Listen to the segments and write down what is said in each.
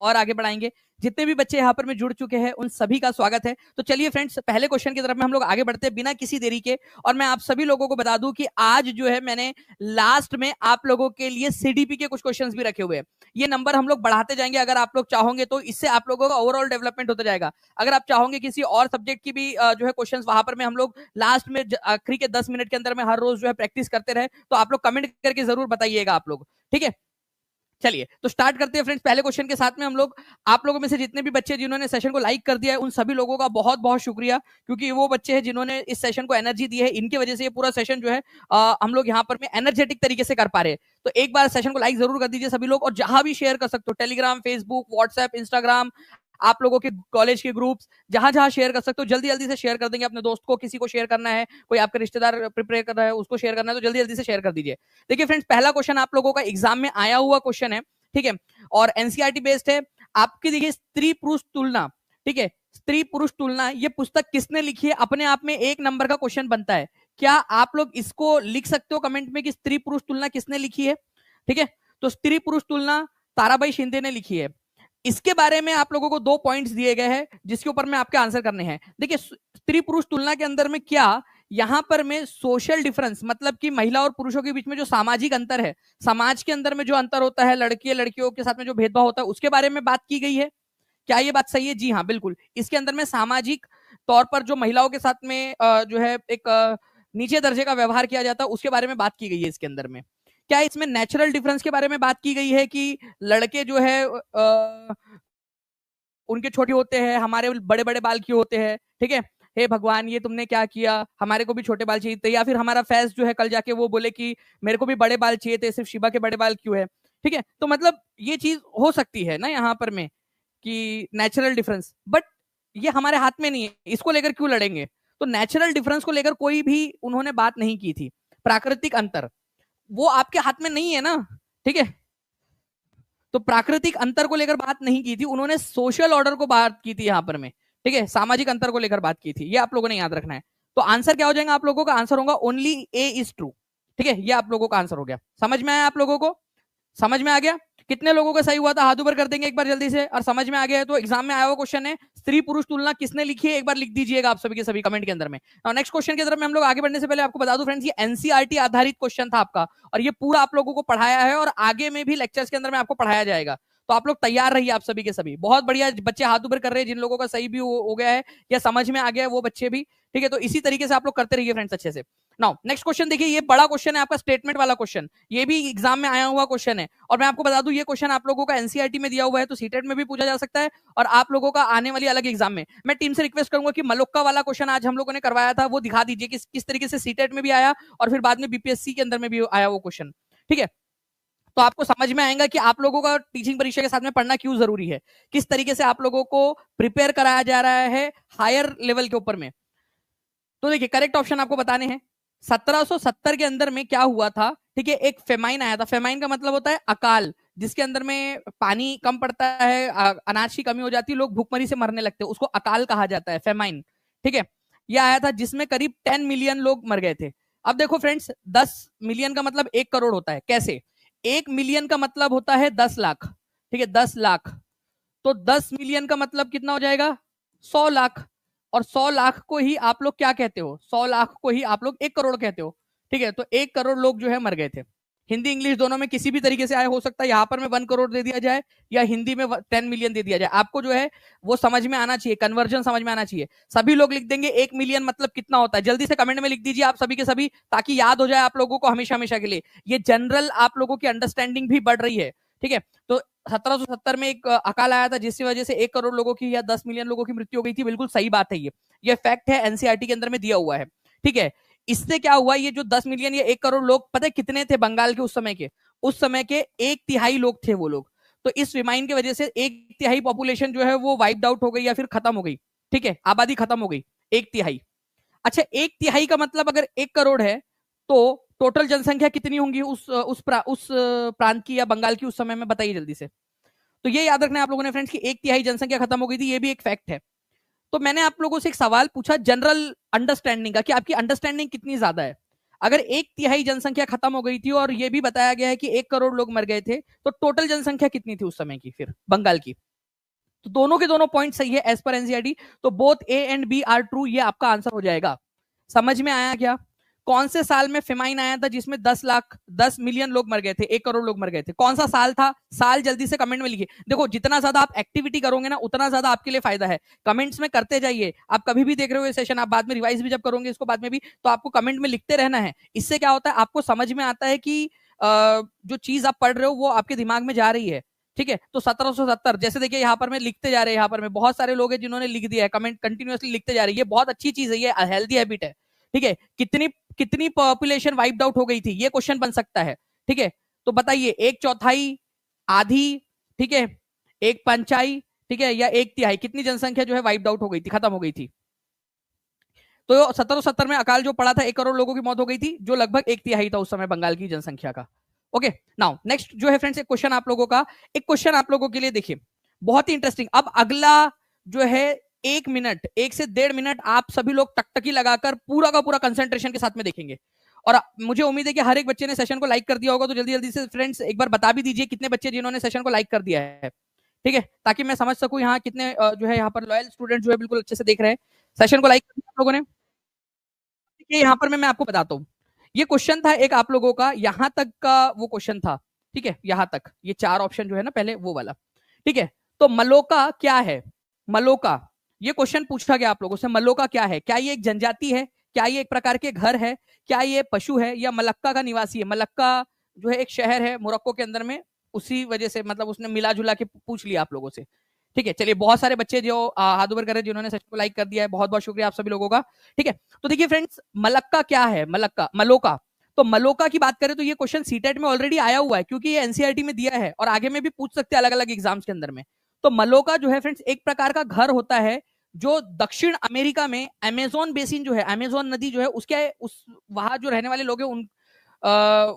और आगे बढ़ाएंगे। जितने भी बच्चे यहाँ पर में जुड़ चुके हैं उन सभी का स्वागत है। तो चलिए फ्रेंड्स, पहले क्वेश्चन की तरफ में हम लोग आगे बढ़ते हैं बिना किसी देरी के। और मैं आप सभी लोगों को बता दूं कि आज जो है मैंने लास्ट में आप लोगों के लिए सीडीपी के कुछ क्वेश्चंस भी रखे हुए हैं। ये नंबर हम लोग बढ़ाते जाएंगे अगर आप लोग चाहोगे तो, इससे आप लोगों का ओवरऑल डेवलपमेंट होता जाएगा। अगर आप चाहोगे किसी और सब्जेक्ट की भी जो है क्वेश्चंस वहां पर में हम लोग लास्ट में आखिरी के 10 मिनट के अंदर में हर रोज जो है प्रैक्टिस करते रहे, तो आप लोग कमेंट करके जरूर बताइएगा आप लोग, ठीक है। चलिए तो स्टार्ट करते हैं फ्रेंड्स पहले क्वेश्चन के साथ में। हम लोग आप लोगों में से जितने भी बच्चे जिन्होंने सेशन को लाइक कर दिया है उन सभी लोगों का बहुत बहुत शुक्रिया, क्योंकि वो बच्चे हैं जिन्होंने इस सेशन को एनर्जी दी है। इनकी वजह से ये पूरा सेशन जो है हम लोग यहाँ पर में एनर्जेटिक तरीके से कर पा रहे हैं। तो एक बार सेशन को लाइक जरूर कर दीजिए सभी लोग, और जहां भी शेयर कर सकते हो, टेलीग्राम, फेसबुक, व्हाट्सएप, इंस्टाग्राम, आप लोगों के कॉलेज के ग्रुप्स, जहां जहां शेयर कर सकते हो जल्दी जल्दी से शेयर कर देंगे। अपने दोस्त को, किसी को शेयर करना है, कोई आपका रिश्तेदार प्रिपेयर कर रहा है उसको शेयर करना है, तो जल्दी जल्दी से शेयर कर दीजिए। देखिए फ्रेंड्स, पहला क्वेश्चन आप लोगों का एग्जाम में आया हुआ क्वेश्चन है, ठीक है, और एनसीईआरटी बेस्ड है। आपकी देखिए स्त्री पुरुष तुलना, ठीक है, स्त्री पुरुष तुलना, ये पुस्तक किसने लिखी है? अपने आप में 1 नंबर का क्वेश्चन बनता है। क्या आप लोग इसको लिख सकते हो कमेंट में कि स्त्री पुरुष तुलना किसने लिखी है? ठीक है, तो स्त्री पुरुष तुलना ताराबाई शिंदे ने लिखी है। इसके बारे में आप लोगों को 2 पॉइंट्स दिए गए हैं जिसके ऊपर में आपके आंसर करने हैं। देखिए स्त्री पुरुष तुलना के अंदर में क्या, यहां पर में सोशल डिफरेंस, मतलब कि महिला और पुरुषों के बीच में जो सामाजिक अंतर है, समाज के अंदर में जो अंतर होता है, लड़के लड़कियों के साथ में जो भेदभाव होता है, उसके बारे में बात की गई है। क्या ये बात सही है? जी हाँ, बिल्कुल। इसके अंदर में सामाजिक तौर पर जो महिलाओं के साथ में जो है एक नीचे दर्जे का व्यवहार किया जाता है, उसके बारे में बात की गई है इसके अंदर में। क्या इसमें नेचुरल डिफरेंस के बारे में बात की गई है कि लड़के जो है उनके छोटे होते हैं, हमारे बड़े बड़े बाल क्यों होते हैं, ठीक है, हे भगवान ये तुमने क्या किया, हमारे को भी छोटे बाल चाहिए थे, या फिर हमारा फैज जो है कल जाके वो बोले कि मेरे को भी बड़े बाल चाहिए थे, सिर्फ शिवा के बड़े बाल क्यों है, ठीक है। तो मतलब ये चीज हो सकती है ना यहाँ पर में कि नेचुरल डिफरेंस, बट ये हमारे हाथ में नहीं है, इसको लेकर क्यों लड़ेंगे? तो नेचुरल डिफरेंस को लेकर कोई भी उन्होंने बात नहीं की थी। प्राकृतिक अंतर वो आपके हाथ में नहीं है ना, ठीक है, तो प्राकृतिक अंतर को लेकर बात नहीं की थी उन्होंने, सोशल ऑर्डर को बात की थी यहाँ पर में, ठीक है, सामाजिक अंतर को लेकर बात की थी। ये आप लोगों ने याद रखना है। तो आंसर क्या हो जाएगा आप लोगों का? आंसर होगा ओनली ए इज ट्रू, ठीक है, ये आप लोगों का आंसर हो गया। समझ में आया आप लोगों को? समझ में आ गया? कितने लोगों का सही हुआ था? हाथ ऊपर कर देंगे एक बार जल्दी से। और समझ में आ गया है तो एग्जाम में आया हुआ क्वेश्चन है, स्त्री पुरुष तुलना किसने लिखी है, एक बार लिख दीजिएगा आप सभी के सभी कमेंट के अंदर में। और नेक्स्ट क्वेश्चन की तरफ में हम लोग आगे बढ़ने से पहले आपको बता दूं फ्रेंड्स, ये एनसीईआरटी आधारित क्वेश्चन था आपका, और ये पूरा आप लोगों को पढ़ाया है और आगे में भी लेक्चर्स के अंदर में आपको पढ़ाया जाएगा। तो आप लोग तैयार रहिए, आप सभी के सभी। बहुत बढ़िया बच्चे हाथ ऊपर कर रहे हैं, जिन लोगों का सही भी हो गया है या समझ में आ गया है वो बच्चे भी, ठीक है। तो इसी तरीके से आप लोग करते रहिए फ्रेंड्स अच्छे से। नाउ नेक्स्ट क्वेश्चन देखिए, ये बड़ा क्वेश्चन है आपका, स्टेटमेंट वाला क्वेश्चन, ये भी एग्जाम में आया हुआ क्वेश्चन है। और मैं आपको बता दूं ये क्वेश्चन आप लोगों का एनसीईआरटी में दिया हुआ है, तो सीटेट में भी पूछा जा सकता है, और आप लोगों का आने वाली अलग एग्जाम में। मैं टीम से रिक्वेस्ट करूंगा कि मलोक्का वाला क्वेश्चन आज हम लोगों ने करवाया था वो दिखा दीजिए किस तरीके से सीटेट में भी आया और फिर बाद में बीपीएससी के अंदर में भी आया वो क्वेश्चन, ठीक है। तो आपको समझ में आएगा कि आप लोगों का टीचिंग परीक्षा के साथ में पढ़ना क्यों जरूरी है, किस तरीके से आप लोगों को प्रिपेयर कराया जा रहा है हायर लेवल के ऊपर में। तो देखिए करेक्ट ऑप्शन आपको बताने हैं। 1770 के अंदर में क्या हुआ था, ठीक है, एक फेमाइन आया था। फेमाइन का मतलब होता है अकाल, जिसके अंदर में पानी कम पड़ता है, अनाज की कमी हो जाती है, लोग भूखमरी से मरने लगते हैं, उसको अकाल कहा जाता है, फेमाइन, ठीक है। यह आया था जिसमें करीब 10 मिलियन लोग मर गए थे। अब देखो फ्रेंड्स, 10 मिलियन का मतलब 1 करोड़ होता है। कैसे? 1 मिलियन का मतलब होता है 10 लाख, ठीक है, 10 लाख। तो 10 मिलियन का मतलब कितना हो जाएगा? 100 लाख। और 100 लाख को ही आप लोग क्या कहते हो? 100 लाख को ही आप लोग 1 करोड़ कहते हो, ठीक है। तो 1 करोड़ लोग जो है मर गए थे। हिंदी इंग्लिश दोनों में किसी भी तरीके से आया हो सकता है, यहां पर में 1 करोड़ दे दिया जाए या हिंदी में 10 मिलियन दे दिया जाए, आपको जो है वो समझ में आना चाहिए, कन्वर्जन समझ में आना चाहिए। सभी लोग लिख देंगे 1 मिलियन मतलब कितना होता है, जल्दी से कमेंट में लिख दीजिए आप सभी के सभी, ताकि याद हो जाए आप लोगों को हमेशा हमेशा के लिए। ये जनरल आप लोगों की अंडरस्टैंडिंग भी बढ़ रही है, ठीक है। तो 1770 में एक अकाल आया था जिसकी वजह से 1 करोड़ लोगों की या 10 मिलियन लोगों की मृत्यु हो गई थी। बिल्कुल सही बात है, ये फैक्ट है, एनसीईआरटी के अंदर में दिया हुआ है, ठीक है। इससे क्या हुआ, ये जो 10 मिलियन या 1 करोड़ लोग, पता है कितने थे बंगाल के उस समय के 1/3 लोग थे वो लोग। तो इस रिमाइन की वजह से 1/3 पॉपुलेशन जो है वो वाइप्ड आउट हो गई या फिर खत्म हो गई, ठीक है, आबादी खत्म हो गई 1/3। अच्छा, 1/3 का मतलब अगर 1 करोड़ है तो टोटल जनसंख्या कितनी होंगी उस प्रांत की या बंगाल की उस समय में, बताइए जल्दी से। तो ये याद रखना है आप लोगों ने फ्रेंड्स कि 1/3 जनसंख्या खत्म हो गई थी, ये भी एक फैक्ट है। तो मैंने आप लोगों से एक सवाल पूछा जनरल अंडरस्टैंडिंग का कि आपकी अंडरस्टैंडिंग कितनी ज्यादा है। अगर 1/3 जनसंख्या खत्म हो गई थी और ये भी बताया गया है कि 1 करोड़ लोग मर गए थे, तो टोटल जनसंख्या कितनी थी उस समय की फिर बंगाल की? तो दोनों के दोनों पॉइंट सही है एज पर एनसीईआरटी, तो both A and B are true, ये आपका आंसर हो जाएगा। समझ में आया क्या? कौन से साल में फेमाइन आया था जिसमें 10 मिलियन लोग मर गए थे, 1 करोड़ लोग मर गए थे? कौन सा साल था? साल जल्दी से कमेंट में लिखिए। देखो जितना ज्यादा आप एक्टिविटी करोगे ना उतना ज्यादा आपके लिए फायदा है। कमेंट्स में करते जाइए। आप कभी भी देख रहे हो ये सेशन, आप बाद में रिवाइज भी जब करोगे इसको बाद में भी, तो आपको कमेंट में लिखते रहना है। इससे क्या होता है, आपको समझ में आता है कि जो चीज आप पढ़ रहे हो वो आपके दिमाग में जा रही है। ठीक है, तो 1770 जैसे देखिए यहाँ पर मैं लिखते जा रहे हैं, यहाँ पर मैं बहुत सारे लोग हैं जिन्होंने लिख दिया है, कमेंट कंटिन्यूअसली लिखते जा रही है, ये बहुत अच्छी चीज है, ये हेल्दी हैबिट है। ठीक है, कितनी कितनी पॉपुलेशन वाइप्ड आउट हो गई थी, ये क्वेश्चन बन सकता है। ठीक है, तो बताइए 1/4, आधी, ठीक है, 1/5, ठीक है, या 1/3, कितनी जनसंख्या जो है वाइप्ड आउट हो गई थी, खत्म हो गई थी? तो 1770 में अकाल जो पड़ा था 1 करोड़ लोगों की मौत हो गई थी, जो लगभग 1/3 था उस समय बंगाल की जनसंख्या का। ओके, नाउ नेक्स्ट जो है फ्रेंड्स एक क्वेश्चन आप लोगों का, एक क्वेश्चन आप लोगों के लिए देखिए बहुत ही इंटरेस्टिंग। अब अगला जो है 1 मिनट, 1 से 1.5 मिनट आप सभी लोग टकटकी लगाकर पूरा का पूरा कंसंट्रेशन के साथ में देखेंगे। और मुझे उम्मीद है कि हर एक बच्चे ने सेशन को लाइक कर दिया होगा, तो जल्दी जल्दी से फ्रेंड्स एक बार बता भी दीजिए कितने बच्चे जिन्होंने सेशन को लाइक कर दिया है। ठीक है, ताकि मैं समझ सकूं यहाँ कितने जो है यहाँ पर लॉयल स्टूडेंट जो है बिल्कुल अच्छे से देख रहे हैं। सेशन को लाइक कर दिया आप लोगों ने? यहाँ पर मैं आपको बताता हूँ, ये क्वेश्चन था एक आप लोगों का, यहां तक का वो क्वेश्चन था। ठीक है, यहां तक ये 4 ऑप्शन जो है ना पहले वो वाला। ठीक है, तो मलोका क्या है? मलोका, ये क्वेश्चन पूछा गया आप लोगों से, मलोका क्या है? क्या ये एक जनजाति है? क्या ये एक प्रकार के घर है? क्या ये पशु है? या मलक्का का निवासी है? मलक्का जो है एक शहर है मोरक्को के अंदर में, उसी वजह से मतलब उसने मिला जुला के पूछ लिया आप लोगों से। ठीक है, चलिए बहुत सारे बच्चे जो हाथ ऊपर कर रहे हैं जिन्होंने सेशन को लाइक कर दिया है, बहुत बहुत शुक्रिया आप सभी लोगों का। ठीक है, तो देखिए फ्रेंड्स मलक्का क्या है? मलक्का, मलोका, तो मलोका की बात करें तो ये क्वेश्चन सीटेट में ऑलरेडी आया हुआ है, क्योंकि ये एनसीईआरटी में दिया है और आगे में भी पूछ सकते हैं अलग अलग एग्जाम्स के अंदर में। तो मलोका जो है फ्रेंड्स एक प्रकार का घर होता है जो दक्षिण अमेरिका में अमेजोन बेसिन जो है, अमेजोन नदी जो है उसके उस वहां जो रहने वाले लोग हैं उन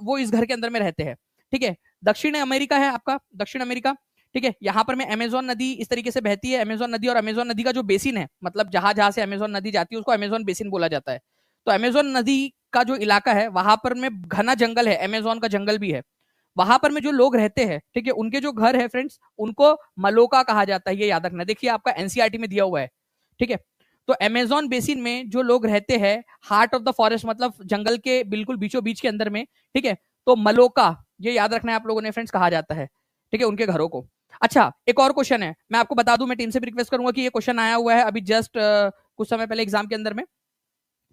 वो इस घर के अंदर में रहते हैं। ठीक है, दक्षिण अमेरिका है आपका, दक्षिण अमेरिका। ठीक है, यहाँ पर में अमेजोन नदी इस तरीके से बहती है, अमेजोन नदी, और अमेजोन नदी का जो बेसिन है, मतलब जहां जहां से अमेजोन नदी जाती है उसको अमेजोन बेसिन बोला जाता है। तो अमेजोन नदी का जो इलाका है वहां पर में घना जंगल है, अमेजोन का जंगल भी है, वहां पर में जो लोग रहते हैं, ठीक है, उनके जो घर है फ्रेंड्स उनको मलोका कहा जाता है, ये याद रखना। देखिए आपका एनसीईआरटी में दिया हुआ है। ठीक है, तो अमेजोन बेसिन में जो लोग रहते हैं, हार्ट ऑफ द फॉरेस्ट, मतलब जंगल के बिल्कुल बीचों बीच के अंदर में, ठीक है, तो मलोका ये याद रखना है आप लोगों ने फ्रेंड्स, कहा जाता है। ठीक है, उनके घरों को। अच्छा, एक और क्वेश्चन है, मैं आपको बता दूं, मैं टीम से भी रिक्वेस्ट करूंगा कि ये क्वेश्चन आया हुआ है अभी जस्ट कुछ समय पहले एग्जाम के अंदर में,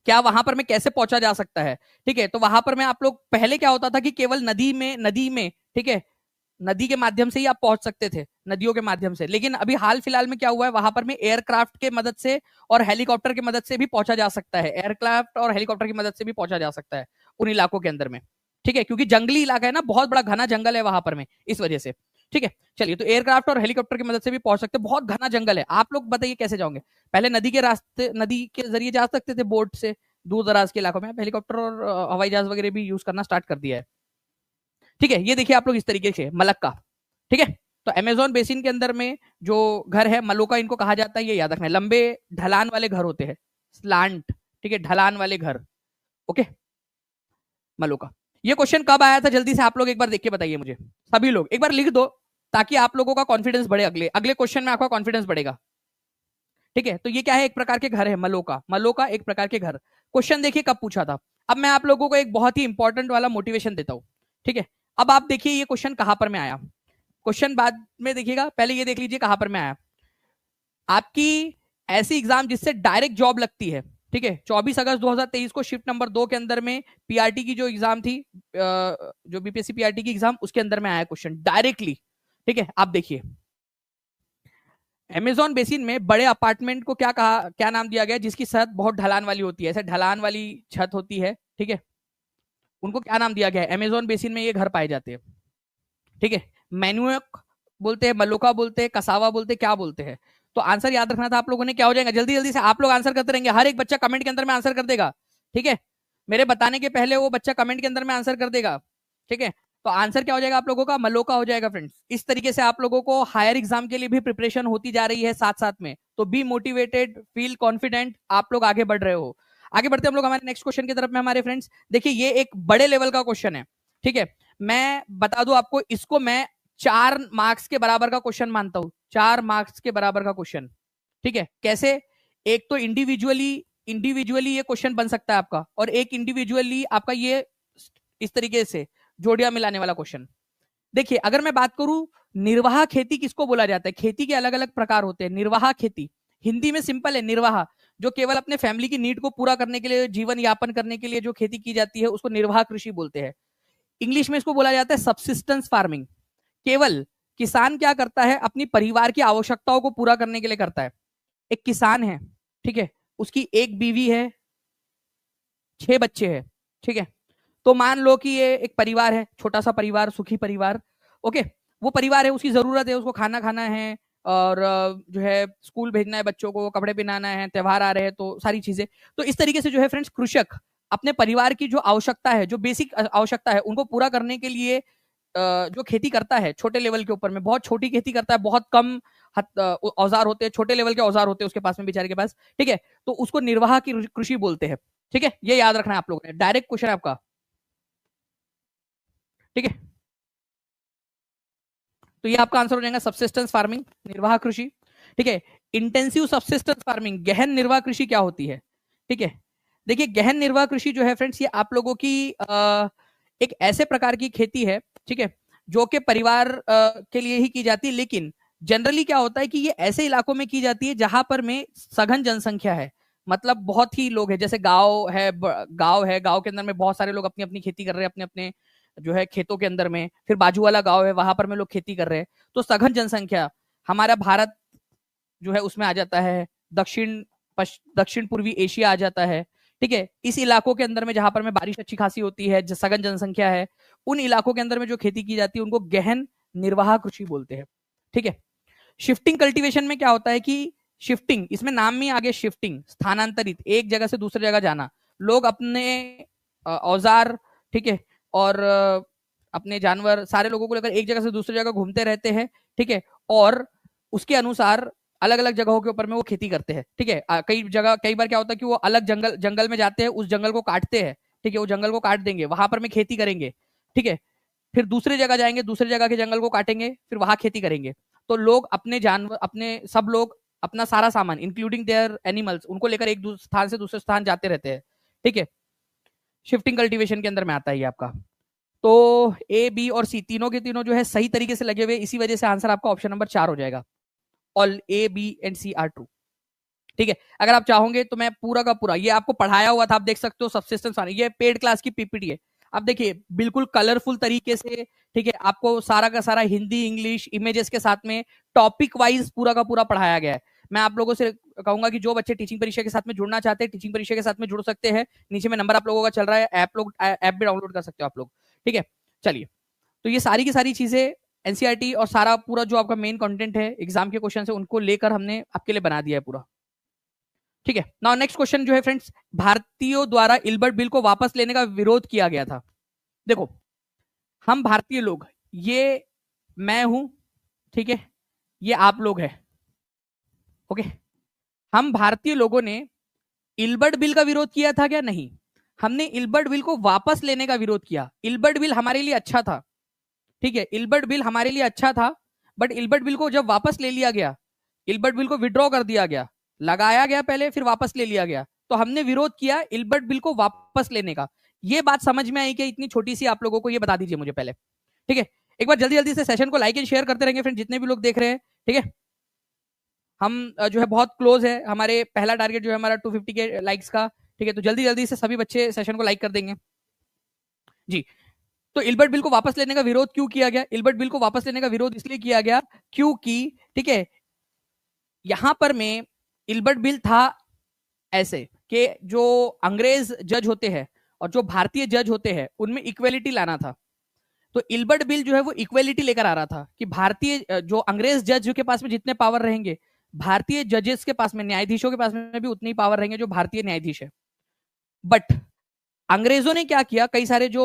क्या वहां पर में कैसे पहुंचा जा सकता है? ठीक है, तो वहां पर में आप लोग पहले क्या होता था कि केवल नदी में ठीक है, नदी के माध्यम से ही आप पहुंच सकते थे, नदियों के माध्यम से, लेकिन अभी हाल फिलहाल में क्या हुआ है, वहां पर में एयरक्राफ्ट के मदद से और हेलीकॉप्टर की मदद से भी पहुंचा जा सकता है, एयरक्राफ्ट और हेलीकॉप्टर की मदद से भी पहुंचा जा सकता है उन इलाकों के अंदर में। ठीक है, क्योंकि जंगली इलाका है ना, बहुत बड़ा घना जंगल है वहां पर में, इस वजह से। ठीक है, चलिए, तो एयरक्राफ्ट और हेलीकॉप्टर की मदद से भी पहुंच सकते हैं, बहुत घना जंगल है। आप लोग बताइए कैसे जाओगे? पहले नदी के रास्ते, नदी के जरिए जा सकते थे बोट से दूर दराज के इलाकों में, हेलीकॉप्टर और हवाई जहाज वगैरह भी यूज करना स्टार्ट कर दिया है। ठीक है, ये देखिए आप लोग इस तरीके से मलक्का। ठीक है, तो अमेजोन बेसिन के अंदर में जो घर है मलोका इनको कहा जाता है, ये याद रखना है। लंबे ढलान वाले घर होते हैं, स्लांट, ठीक है, ढलान वाले घर। ओके, मलोका। ये क्वेश्चन कब आया था जल्दी से आप लोग एक बार देख के बताइए मुझे, सभी लोग एक बार लिख दो, ताकि आप लोगों का कॉन्फिडेंस बढ़े, अगले अगले क्वेश्चन में आपका कॉन्फिडेंस बढ़ेगा। ठीक है, तो ये क्या है? एक प्रकार के घर है, मलोका, मलोका एक प्रकार के घर। क्वेश्चन देखिए कब पूछा था। अब मैं आप लोगों को एक बहुत ही इंपॉर्टेंट वाला मोटिवेशन देता हूं। ठीक है, अब आप देखिए ये क्वेश्चन कहां पर में आया, क्वेश्चन बाद में देखिएगा, पहले ये देख लीजिए कहां पर में आया। आपकी ऐसी एग्जाम जिससे डायरेक्ट जॉब लगती है, ठीक है, 24 अगस्त 2023 को शिफ्ट नंबर 2 के अंदर में पीआरटी की जो एग्जाम थी, जो बीपीएससी पीआरटी की एग्जाम, उसके अंदर में आया क्वेश्चन डायरेक्टली। ठीक है, आप देखिए अमेजोन बेसिन में बड़े अपार्टमेंट को क्या कहा, क्या नाम दिया गया जिसकी छत बहुत ढलान वाली होती है, ऐसे ढलान वाली छत होती है, ठीक है, उनको क्या नाम दिया गया है? अमेजोन बेसिन में ये घर पाए जाते हैं। ठीक है, मैनुअक बोलते हैं, मलोका बोलते हैं, कसावा बोलते हैं, क्या बोलते हैं? तो आंसर याद रखना था आप लोगों ने, क्या हो जाएगा? जल्दी जल्दी से आप लोग आंसर करते रहेंगे, हर एक बच्चा कमेंट के अंदर में आंसर कर देगा। ठीक है, मेरे बताने के पहले वो बच्चा कमेंट के अंदर में आंसर कर देगा। ठीक है, तो आंसर क्या हो जाएगा आप लोगों का? मलोका हो जाएगा फ्रेंड्स। इस तरीके से आप लोगों को हायर एग्जाम के लिए भी प्रिपरेशन होती जा रही है साथ साथ में, तो बी मोटिवेटेड, फील कॉन्फिडेंट, आप लोग आगे बढ़ रहे हो। आगे बढ़ते हम लोग हमारे नेक्स्ट क्वेश्चन की तरफ में हमारे फ्रेंड्स। देखिए ये एक बड़े लेवल का क्वेश्चन है, ठीक है, मैं बता दूं आपको, इसको मैं 4 मार्क्स के बराबर का क्वेश्चन मानता हूं, 4 मार्क्स के बराबर का क्वेश्चन। ठीक है, कैसे? एक तो इंडिविजुअली ये क्वेश्चन बन सकता है आपका, और एक इंडिविजुअली आपका ये इस तरीके से जोड़ियां मिलाने वाला क्वेश्चन। देखिए, अगर मैं बात करूं निर्वाह खेती किसको बोला जाता है, खेती के अलग अलग प्रकार होते हैं। निर्वाह खेती हिंदी में सिंपल है, निर्वाह, जो केवल अपने फैमिली की नीड को पूरा करने के लिए, जीवन यापन करने के लिए जो खेती की जाती है उसको निर्वाह कृषि बोलते हैं। इंग्लिश में इसको बोला जाता है सबसिस्टेंस फार्मिंग। केवल किसान क्या करता है, अपनी परिवार की आवश्यकताओं को पूरा करने के लिए करता है। एक किसान है, ठीक है, उसकी एक बीवी है, 6 बच्चे हैं, ठीक है। तो मान लो कि ये एक परिवार है, छोटा सा परिवार, सुखी परिवार, ओके। वो परिवार है, उसकी जरूरत है, उसको खाना खाना है, और जो है स्कूल भेजना है बच्चों को, कपड़े पहनाना है, त्योहार आ रहे हैं, तो सारी चीजें। तो इस तरीके से जो है फ्रेंड्स, कृषक अपने परिवार की जो आवश्यकता है, जो बेसिक आवश्यकता है, उनको पूरा करने के लिए जो खेती करता है छोटे लेवल के ऊपर में, बहुत छोटी खेती करता है, बहुत कम औजार होते हैं, छोटे लेवल के औजार होते हैं उसके पास में, बेचारे के पास, ठीक है। तो उसको निर्वाह की कृषि बोलते हैं, ठीक है। ये याद रखना है आप लोगों ने, डायरेक्ट क्वेश्चन है आपका, ठीक है। तो ये आपका आंसर हो जाएगा सबसिस्टेंस फार्मिंग, निर्वाह कृषि, ठीक है। इंटेंसिव सबसिस्टेंस फार्मिंग, गहन निर्वाह कृषि क्या होती है, ठीक है। देखिए, गहन निर्वाह कृषि जो है फ्रेंड्स, ये आप लोगों की एक ऐसे प्रकार की खेती है, ठीक है, जो कि परिवार के लिए ही की जाती है, लेकिन जनरली क्या होता है कि ये ऐसे इलाकों में की जाती है जहां पर में सघन जनसंख्या है, मतलब बहुत ही लोग हैं, जैसे गांव के अंदर में बहुत सारे लोग अपनी अपनी खेती कर रहे हैं, अपने अपने जो है खेतों के अंदर में, फिर बाजू वाला गांव है, वहां पर में लोग खेती कर रहे हैं। तो सघन जनसंख्या, हमारा भारत जो है उसमें आ जाता है, दक्षिण पूर्वी एशिया आ जाता है, ठीक है। इस इलाकों के अंदर में जहां पर में बारिश अच्छी खासी होती है, सघन जनसंख्या है, उन इलाकों के अंदर में जो खेती की जाती है उनको गहन निर्वाह कृषि बोलते हैं, ठीक है। शिफ्टिंग कल्टीवेशन में क्या होता है कि शिफ्टिंग, इसमें नाम में आगे शिफ्टिंग, स्थानांतरित, एक जगह से दूसरी जगह जाना, लोग अपने औजार, ठीक है, और अपने जानवर, सारे लोगों को लेकर एक जगह से दूसरी जगह घूमते रहते हैं, ठीक है, और उसके अनुसार अलग अलग जगहों के ऊपर में वो खेती करते हैं, ठीक है। कई बार क्या होता है कि वो अलग जंगल में जाते हैं, उस जंगल को काटते हैं, ठीक है, वो जंगल को काट देंगे, वहां पर में खेती करेंगे, ठीक है। फिर दूसरी जगह जाएंगे, दूसरी जगह के जंगल को काटेंगे, फिर वहां खेती करेंगे। तो लोग अपने जानवर, अपने सब लोग अपना सारा सामान इंक्लूडिंग देयर एनिमल्स, उनको लेकर एक स्थान से दूसरे स्थान जाते रहते हैं, ठीक है। शिफ्टिंग कल्टीवेशन के अंदर में आता है ये आपका। तो ए, बी और सी तीनों के तीनों जो है सही तरीके से लगे हुए, इसी वजह से आंसर आपका ऑप्शन नंबर 4 हो जाएगा। All A, B and C are true, ठीक है। अगर आप चाहोगे तो मैं पूरा का पूरा ये आपको पढ़ाया हुआ था, आप देख सकते हो सबसिस्टेंस फार्मिंग, ये पेड क्लास की पीपीटी है। आप देखिए बिल्कुल कलरफुल तरीके से, ठीक है, आपको सारा का सारा हिंदी इंग्लिश इमेजेस के साथ में टॉपिक वाइज पूरा का पूरा पढ़ाया गया है। मैं आप लोगों से कहूंगा कि जो बच्चे टीचिंग परीक्षा के साथ में जुड़ना चाहते हैं, टीचिंग परीक्षा के साथ में जुड़ सकते हैं। नीचे में नंबर आप लोगों का चल रहा है, ऐप भी डाउनलोड कर सकते हो आप लोग, ठीक है। चलिए, तो ये सारी की सारी चीजें एनसीईआरटी और सारा पूरा जो आपका मेन कंटेंट है, एग्जाम के क्वेश्चन है, उनको लेकर हमने आपके लिए बना दिया है पूरा, ठीक है। नाउ नेक्स्ट क्वेश्चन जो है फ्रेंड्स, भारतीयों द्वारा इल्बर्ट बिल को वापस लेने का विरोध किया गया था। देखो, हम भारतीय लोग, ये मैं हूं, ठीक है, ये आप लोग हैं, ओके। हम भारतीय लोगों ने इल्बर्ट बिल का विरोध किया था क्या? नहीं, हमने इल्बर्ट बिल को वापस लेने का विरोध किया। इल्बर्ट बिल हमारे लिए अच्छा था, ठीक है, इल्बर्ट बिल हमारे लिए अच्छा था, बट इल्बर्ट बिल को जब वापस ले लिया गया, इल्बर्ट बिल को विड्रॉ कर दिया गया, लगाया गया पहले, फिर वापस ले लिया गया, तो हमने विरोध किया इल्बर्ट बिल को वापस लेने का। ये बात समझ में आई कि इतनी छोटी सी आप लोगों को ये बता दीजिए मुझे पहले, ठीक है। एक बार जल्दी जल्दी से सेशन को लाइक एंड शेयर करते रहेंगे फ्रेंड, जितने भी लोग देख रहे हैं, ठीक है। हम जो है बहुत क्लोज है, हमारे पहला टारगेट जो है हमारा 250 के लाइक्स का, ठीक है। तो जल्दी जल्दी से सभी बच्चे सेशन को लाइक कर देंगे जी। तो इल्बर्ट बिल को वापस लेने का विरोध क्यों किया गया? इल्बर्ट बिल को वापस लेने का विरोध इसलिए किया गया क्योंकि, ठीक है, यहां पर में इल्बर्ट बिल था ऐसे कि जो अंग्रेज जज होते हैं और जो भारतीय जज होते हैं उनमें इक्वेलिटी लाना था। तो इल्बर्ट बिल जो है वो इक्वेलिटी लेकर आ रहा था कि भारतीय जो अंग्रेज जज के पास में जितने पावर रहेंगे, भारतीय जजेस के पास में, न्यायाधीशों के पास में भी उतनी पावर रहेंगे जो भारतीय न्यायाधीश है। बट अंग्रेजों ने क्या किया, कई सारे जो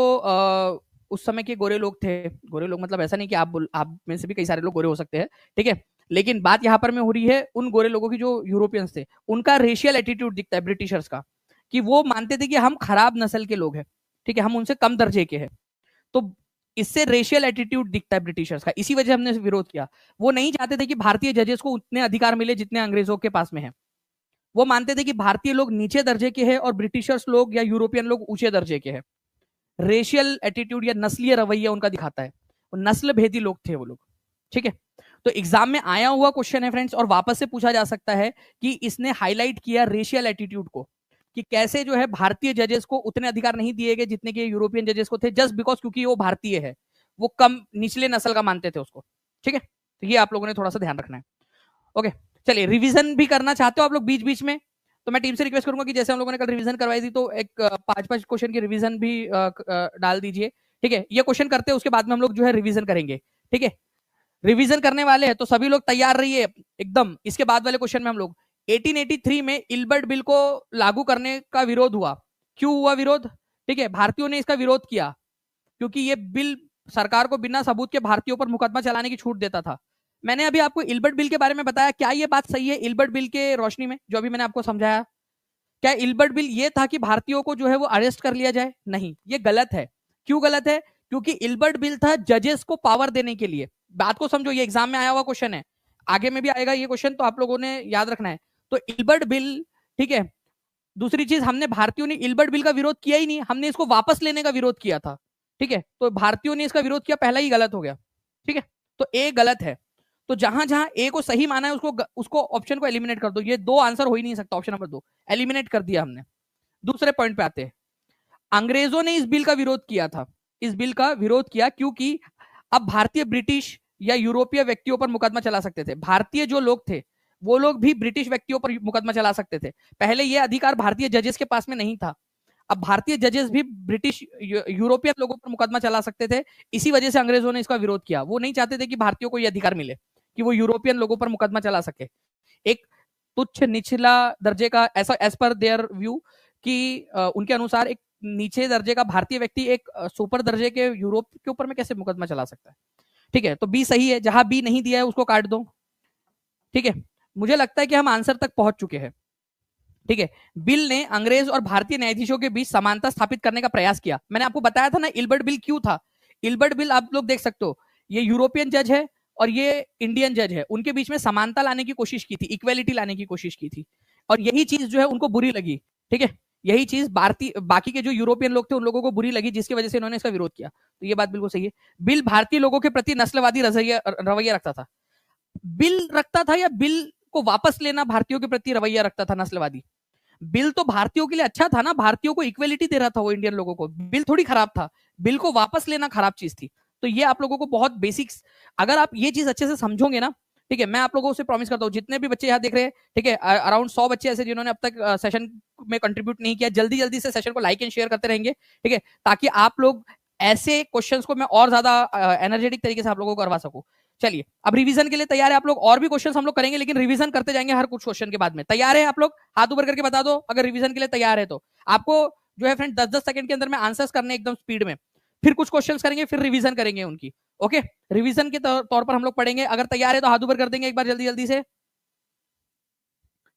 उस समय के गोरे लोग थे, गोरे लोग मतलब ऐसा नहीं कि आप में से भी कई सारे लोग गोरे हो सकते हैं, ठीक है, लेकिन बात यहां पर में हो रही है उन गोरे लोगों की जो यूरोपियंस थे, उनका रेशियल एटीट्यूड दिखता है ब्रिटिशर्स का, कि वो मानते थे कि हम खराब नस्ल के लोग हैं, ठीक है, हम उनसे कम दर्जे के हैं। तो इससे रेशियल एटीट्यूड दिखता है ब्रिटिशर्स का, इसी वजह हमने विरोध किया। वो नहीं चाहते थे कि भारतीय जजेस को उतने अधिकार मिले जितने अंग्रेजों के पास में है। वो मानते थे कि भारतीय लोग नीचे दर्जे के हैं और ब्रिटिशर्स लोग या यूरोपियन लोग ऊंचे दर्जे के हैं। रेशियल एटीट्यूड या नस्लीय रवैया उनका दिखाता है, वो नस्ल भेदी लोग थे वो लोग। ठीक है, तो एग्जाम में आया हुआ क्वेश्चन है फ्रेंड्स, और वापस से पूछा जा सकता है कि इसने हाईलाइट किया रेशियल एटीट्यूड को, कि कैसे जो है भारतीय जजेस को उतने अधिकार नहीं दिए गए जितने के यूरोपियन जजेस को थे, जस्ट बिकॉज क्योंकि वो भारतीय है, वो कम निचले नस्ल का मानते थे उसको। ठीक है, तो ये आप लोगों ने थोड़ा सा ध्यान रखना है। ओके, चलिए रिवीजन भी करना चाहते हो आप लोग बीच बीच में, तो मैं टीम से रिक्वेस्ट करूंगा कि जैसे हम लोगों ने कल रिवीजन करवाई थी, तो एक 5-5 क्वेश्चन की रिवीजन भी डाल दीजिए। ठीक है, ये क्वेश्चन करते हैं, उसके बाद में हम लोग जो है रिवीजन करेंगे। ठीक है, रिवीजन करने वाले हैं तो सभी लोग तैयार रहिए एकदम। इसके बाद वाले क्वेश्चन में हम लोग 1883 में इल्बर्ट बिल को लागू करने का विरोध हुआ। क्यों हुआ विरोध? ठीक है, भारतीयों ने इसका विरोध किया क्योंकि ये बिल सरकार को बिना सबूत के भारतीयों पर मुकदमा चलाने की छूट देता था। मैंने अभी आपको इल्बर्ट बिल के बारे में बताया, क्या ये बात सही है इल्बर्ट बिल के रोशनी में जो अभी मैंने आपको समझाया? क्या इल्बर्ट बिल ये था कि भारतीयों को जो है वो अरेस्ट कर लिया जाए? नहीं, ये गलत है। क्यों गलत है? क्योंकि इल्बर्ट बिल था जजेस को पावर देने के लिए। बात को समझो, ये एग्जाम में आया हुआ क्वेश्चन है, आगे में भी आएगा ये क्वेश्चन, तो आप लोगों ने याद रखना है। तो इल्बर्ट बिल, ठीक है, दूसरी चीज, हमने भारतीयों ने इल्बर्ट बिल का विरोध किया ही नहीं, हमने इसको वापस लेने का विरोध किया था। ठीक है, तो भारतीयों ने इसका विरोध किया, पहला ही गलत हो गया। ठीक है, तो ए गलत है। तो जहां जहां ए को सही माना है उसको ऑप्शन को एलिमिनेट कर दो। ये दो आंसर हो ही नहीं सकता, ऑप्शन नंबर 2 एलिमिनेट कर दिया हमने। दूसरे पॉइंट पे आते हैं। अंग्रेजों ने इस बिल का विरोध किया था। इस बिल का विरोध किया क्योंकि अब भारतीय ब्रिटिश या यूरोपीय व्यक्तियों पर मुकदमा चला सकते थे। भारतीय जो लोग थे वो लोग भी ब्रिटिश व्यक्तियों पर मुकदमा चला सकते थे। पहले यह अधिकार भारतीय जजेस के पास में नहीं था। अब भारतीय जजेस भी ब्रिटिश यूरोपियन लोगों पर मुकदमा चला सकते थे। इसी वजह से अंग्रेजों ने इसका विरोध किया। वो नहीं चाहते थे कि भारतीयों को यह अधिकार मिले कि वो यूरोपियन लोगों पर मुकदमा चला सके। एक तुच्छ निचला दर्जे का, ऐसा एज पर देयर व्यू, कि उनके अनुसार एक नीचे दर्जे का भारतीय व्यक्ति एक सुपर दर्जे के यूरोप के ऊपर में कैसे मुकदमा चला सकता है? ठीक है, तो बी सही है। जहां बी नहीं दिया है उसको काट दो। ठीक है, मुझे लगता है कि हम आंसर तक पहुंच चुके हैं। ठीक है, बिल ने अंग्रेज और भारतीय न्यायाधीशों के बीच समानता स्थापित करने का प्रयास किया। मैंने आपको बताया था ना इल्बर्ट बिल क्यों था। इल्बर्ट बिल आप लोग देख सकते हो, ये यूरोपियन जज है और ये इंडियन जज है, उनके बीच में समानता लाने की कोशिश की थी, इक्वेलिटी लाने की कोशिश की थी, और यही चीज जो है उनको बुरी लगी। ठीक है, यही चीज भारतीय बाकी के जो यूरोपियन लोग थे उन लोगों को बुरी लगी, जिसकी वजह से इन्होंने इसका विरोध किया। तो ये बात बिल्कुल सही है। बिल भारतीय लोगों के प्रति नस्लवादी रवैया रखता था। बिल रखता था या बिल को वापस लेना भारतीयों के प्रति रवैया रखता था नस्लवादी? बिल तो भारतीयों के लिए अच्छा था ना, भारतीयों को इक्वेलिटी दे रहा था वो इंडियन लोगों को। बिल थोड़ी खराब था, बिल को वापस लेना खराब चीज थी। तो ये आप लोगों को बहुत बेसिक्स, अगर आप ये चीज अच्छे से समझोगे ना, ठीक है, मैं आप लोगों से प्रॉमिस करता हूँ, जितने भी बच्चे यहाँ देख रहे हैं, ठीक है, अराउंड 100 बच्चे ऐसे जिन्होंने अब तक सेशन में कंट्रीब्यूट नहीं किया, जल्दी जल्दी से सेशन को लाइक एंड शेयर करते रहेंगे। ठीक है, ताकि आप लोग ऐसे क्वेश्चंस को मैं और ज्यादा एनर्जेटिक तरीके से आप लोगों को करवा सकूं। चलिए, अब रिवीजन के लिए तैयार है आप लोग? और भी क्वेश्चंस हम लोग करेंगे, लेकिन रिवीजन करते जाएंगे हर कुछ क्वेश्चन के बाद में। तैयार है आप लोग? हाथ ऊपर करके बता दो अगर रिवीजन के लिए तैयार है। तो आपको जो है फ्रेंड 10-10 सेकंड के अंदर में आंसर्स करने एकदम स्पीड में, फिर कुछ क्वेश्चंस करेंगे, फिर रिवीजन करेंगे उनकी। ओके, रिवीजन के तौर पर हम लोग पढ़ेंगे। अगर तैयार है तो हाथ ऊपर कर देंगे एक बार जल्दी जल्दी से।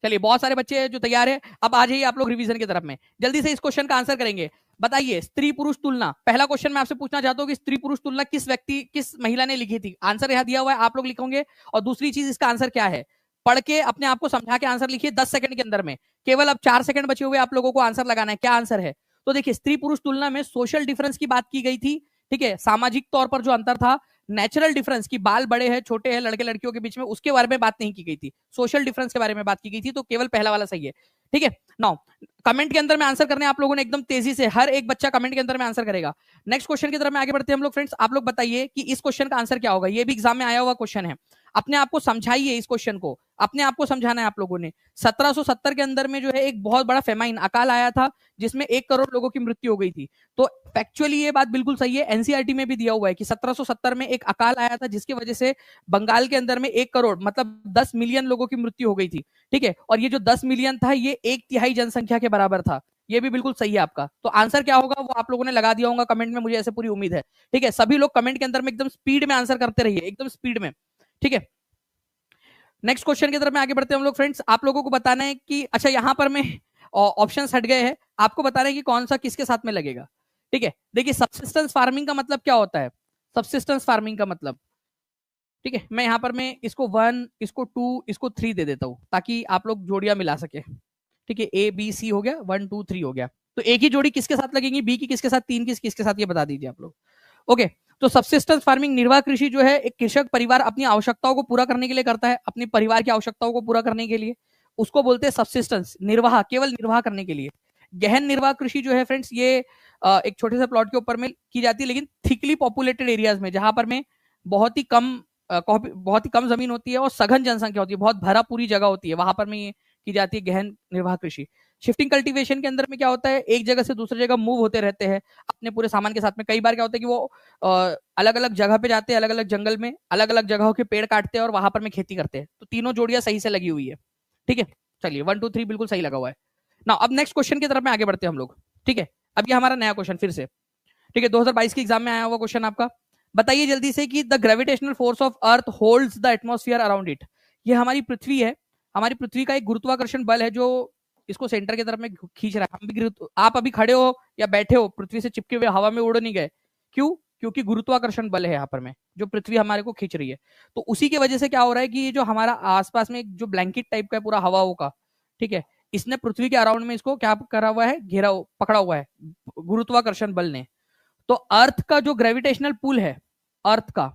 चलिए, बहुत सारे बच्चे जो तैयार है, अब आ जाइए आप लोग रिवीजन की तरफ में। जल्दी से इस क्वेश्चन का आंसर करेंगे। बताइए, स्त्री पुरुष तुलना, पहला क्वेश्चन मैं आपसे पूछना चाहता हूँ कि स्त्री पुरुष तुलना किस महिला ने लिखी थी? आंसर यहाँ दिया हुआ है, आप लोग लिखोगे। और दूसरी चीज, इसका आंसर क्या है? पढ़ के अपने आप को समझा के आंसर लिखिए 10 सेकंड के अंदर में। केवल अब 4 सेकंड बचे हुए, आप लोगों को आंसर लगाना है। क्या आंसर है? तो देखिए, स्त्री पुरुष तुलना में सोशल डिफरेंस की बात की गई थी। ठीक है, सामाजिक तौर पर जो अंतर था, नेचुरल डिफरेंस की बाल बड़े हैं छोटे हैं लड़के लड़कियों के बीच में, उसके बारे में बात नहीं की गई थी। सोशल डिफरेंस के बारे में बात की गई थी। तो केवल पहला वाला सही है। ठीक है, नाउ कमेंट के अंदर में आंसर करने आप लोगों ने एकदम तेजी से, हर एक बच्चा कमेंट के अंदर में आंसर करेगा। नेक्स्ट क्वेश्चन की तरफ में आगे बढ़ते हैं हम लोग। फ्रेंड्स, आप लोग बताइए कि इस क्वेश्चन का आंसर क्या होगा। ये भी एग्जाम में आया हुआ क्वेश्चन है। अपने आप को समझाइए, इस क्वेश्चन को अपने आप को समझाना है आप लोगों ने। 1770 के अंदर में जो है एक बहुत बड़ा फेमाइन, अकाल आया था, जिसमें 1 करोड़ लोगों की मृत्यु हो गई थी। तो फैक्चुअली ये बात बिल्कुल सही है। एनसीईआरटी में भी दिया हुआ है कि 1770 में एक अकाल आया था, जिसकी वजह से बंगाल के अंदर में 1 करोड़ मतलब 10 मिलियन लोगों की मृत्यु हो गई थी। ठीक है, और ये जो 10 मिलियन था, ये 1/3 जनसंख्या के बराबर था। ये भी बिल्कुल सही है आपका। तो आंसर क्या होगा वो आप लोगों ने लगा दिया होगा कमेंट में, मुझे ऐसे पूरी उम्मीद है। ठीक है, सभी लोग कमेंट के अंदर में एकदम स्पीड में आंसर करते रहिए, एकदम स्पीड में। ठीक है, नेक्स्ट क्वेश्चन की तरफ में आगे बढ़ते हैं हम लोग। फ्रेंड्स, आप लोगों को बताना है कि, अच्छा यहाँ पर में ऑप्शन हट गए हैं, आपको बताना है कि कौन सा किसके साथ में लगेगा। ठीक है, देखिए, सब्सिस्टेंस फार्मिंग का मतलब क्या होता है? सबसिस्टेंस फार्मिंग का मतलब, ठीक है। मैं यहाँ पर मैं इसको 1, इसको 2, इसको 3 दे देता हूँ ताकि आप लोग जोड़ियां मिला सके, ठीक है। ए बी सी हो गया, 1 2 3 हो गया। तो एक ही जोड़ी किसके साथ लगेंगी, बी की किसके साथ, 3 की किसके साथ, ये बता दीजिए आप लोग। ओके, तो सबसिस्टेंस फार्मिंग निर्वाह कृषि जो है एक कृषक परिवार अपनी आवश्यकताओं को पूरा करने के लिए करता है, अपने परिवार की आवश्यकताओं को पूरा करने के लिए, उसको बोलते हैं सबसिस्टेंस, निर्वाह, केवल निर्वाह करने के लिए। गहन निर्वाह कृषि जो है फ्रेंड्स ये एक छोटे से प्लॉट के ऊपर में की जाती है, लेकिन थिकली पॉपुलेटेड एरियाज में, जहां पर में बहुत ही कम बहुत ही कम जमीन होती है और सघन जनसंख्या होती है, बहुत भरा पूरी जगह होती है, वहां पर में ये की जाती है गहन निर्वाह कृषि। शिफ्टिंग कल्टीवेशन के अंदर में क्या होता है, एक जगह से दूसरी जगह मूव होते रहते हैं अपने पूरे सामान के साथ में। कई बार क्या होता है कि वो अलग अलग जगह पे जाते हैं, अलग अलग जंगल में अलग अलग जगहों के पेड़ काटते हैं और वहां पर में खेती करते हैं। तो तीनों जोड़ियां सही से लगी हुई है, ठीक है। चलिए 1 2 3 बिल्कुल सही लगा हुआ है ना। अब नेक्स्ट क्वेश्चन की तरफ में आगे बढ़ते हैं हम लोग, ठीक है। अब ये हमारा नया क्वेश्चन फिर से, ठीक है, 2022 के एग्जाम में आया हुआ क्वेश्चन आपका। बताइए जल्दी से कि the gravitational force of earth holds the atmosphere around it. ये हमारी पृथ्वी है, हमारी पृथ्वी का एक गुरुत्वाकर्षण बल है जो इसको सेंटर की तरफ में खींच रहा है। हम भी, आप अभी खड़े हो या बैठे हो, पृथ्वी से चिपके हुए हवा में उड़ नहीं गए। क्यों? क्योंकि गुरुत्वाकर्षण बल है यहाँ पर में जो पृथ्वी हमारे को खींच रही है। तो उसी की वजह से क्या हो रहा है कि ये जो हमारा आसपास में जो ब्लैंकेट टाइप का है पूरा हवाओं का, ठीक है, इसने पृथ्वी के अराउंड में इसको क्या करा हुआ है, घेरा पकड़ा हुआ है गुरुत्वाकर्षण बल ने। तो अर्थ का जो ग्रेविटेशनल पुल है अर्थ का,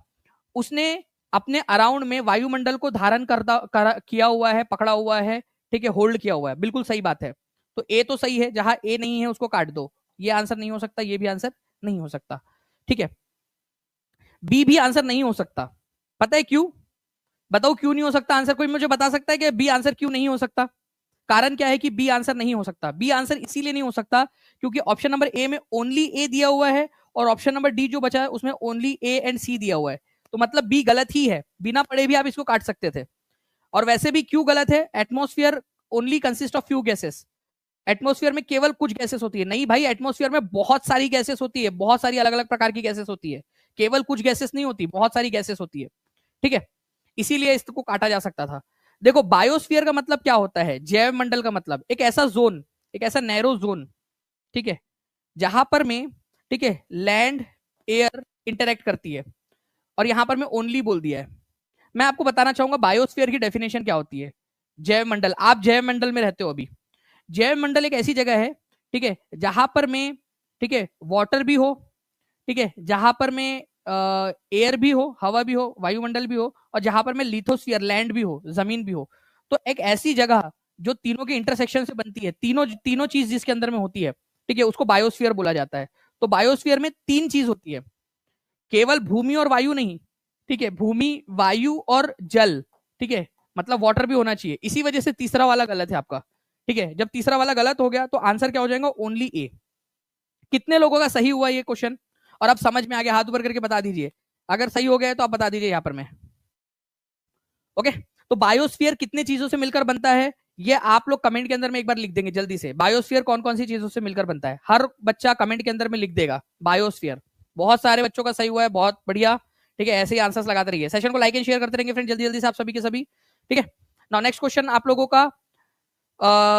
उसने अपने अराउंड में वायुमंडल को धारण किया हुआ है, पकड़ा हुआ है, ठीक है, होल्ड किया हुआ है। बिल्कुल सही बात है। तो ए तो सही है, जहां ए नहीं है उसको काट दो, ये आंसर नहीं हो सकता, ये भी आंसर नहीं हो सकता, ठीक है। बी भी आंसर नहीं हो सकता। पता है क्यों? बताओ क्यों नहीं हो सकता आंसर? कोई मुझे बता सकता है कि बी आंसर क्यों नहीं हो सकता? कारण क्या है कि बी आंसर नहीं हो सकता? बी आंसर इसीलिए नहीं हो सकता क्योंकि ऑप्शन नंबर ए में ओनली ए दिया हुआ है और ऑप्शन नंबर डी जो बचा है उसमें ओनली ए एंड सी दिया हुआ है। तो मतलब बी गलत ही है, बिना पढ़े भी आप इसको काट सकते थे। और वैसे भी क्यों गलत है? Atmosphere only consist of few gases. Atmosphere में केवल कुछ गैसेस होती है। नहीं भाई, एटमॉस्फेयर में बहुत सारी गैसेस होती है, बहुत सारी अलग अलग प्रकार की गैसेस होती है, केवल कुछ गैसेस नहीं होती, बहुत सारी गैसेस होती है, ठीक है। इसीलिए इसको काटा जा सकता था। देखो बायोस्फीयर का मतलब क्या होता है? जैव मंडल का मतलब एक ऐसा जोन, एक ऐसा नैरो जोन, ठीक है, जहां पर में, ठीक है, लैंड एयर इंटरेक्ट करती है। और यहां पर मैं ओनली बोल दिया है। मैं आपको बताना चाहूंगा बायोस्फीयर की डेफिनेशन क्या होती है। जैव मंडल, आप जैव मंडल में रहते हो अभी। जैव मंडल एक ऐसी जगह है, ठीक है, जहां पर में, ठीक है, वाटर भी हो, ठीक है, जहां पर में एयर भी हो, हवा भी हो, वायुमंडल भी हो, और जहां पर में लिथोस्फीयर लैंड भी हो, जमीन भी हो। तो एक ऐसी जगह जो तीनों के इंटरसेक्शन से बनती है, तीनों तीनों चीज जिसके अंदर में होती है, ठीक है, उसको बायोस्फीयर बोला जाता है। तो बायोस्फीयर में तीन चीज होती है, केवल भूमि और वायु नहीं, ठीक है, भूमि, वायु और जल, ठीक है, मतलब वाटर भी होना चाहिए। इसी वजह से तीसरा वाला गलत है आपका, ठीक है। जब तीसरा वाला गलत हो गया तो आंसर क्या हो जाएगा? ओनली ए। कितने लोगों का सही हुआ ये क्वेश्चन? और अब समझ में आ गया? हाथ ऊपर करके बता दीजिए, अगर सही हो गया तो आप बता दीजिए यहां पर में। ओके, तो बायोस्फीयर कितने चीजों से मिलकर बनता है ये आप लोग कमेंट के अंदर में एक बार लिख देंगे जल्दी से। बायोस्फीयर कौन कौन सी चीजों से मिलकर बनता है? हर बच्चा कमेंट के अंदर में लिख देगा बायोस्फीयर। बहुत सारे बच्चों का सही हुआ है, बहुत बढ़िया, ठीक है। ऐसे ही आंसर्स लगाते रहिए, सेशन को लाइक एंड शेयर करते रहेंगे फ्रेंड, जल्दी जल्दी से आप सभी के सभी, ठीक है। नाउ नेक्स्ट क्वेश्चन आप लोगों का,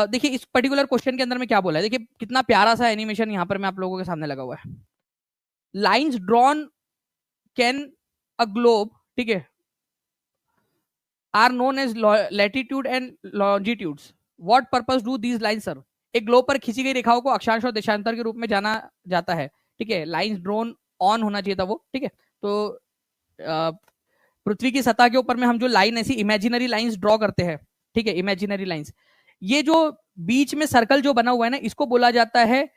देखिए इस पर्टिकुलर क्वेश्चन के अंदर में क्या बोला है, देखिए कितना प्यारा सा एनिमेशन यहाँ पर मैं आप लोगों के सामने लगा हुआ है। Lines drawn can a globe, ठीक है, are known as latitude and longitudes. What purpose do these lines serve. एक ग्लोब पर खींची गई रेखाओं को अक्षांश और देशांतर के रूप में जाना जाता है, ठीक है। लाइंस ड्रॉन ऑन होना चाहिए था वो, ठीक है। तो पृथ्वी की सतह के ऊपर में हम जो लाइन ऐसी इमेजिनरी लाइंस ड्रॉ करते हैं, ठीक है, इमेजिनरी लाइंस, ये जो बीच में सर्कल जो बना हुआ है ना, इसको बोला जाता है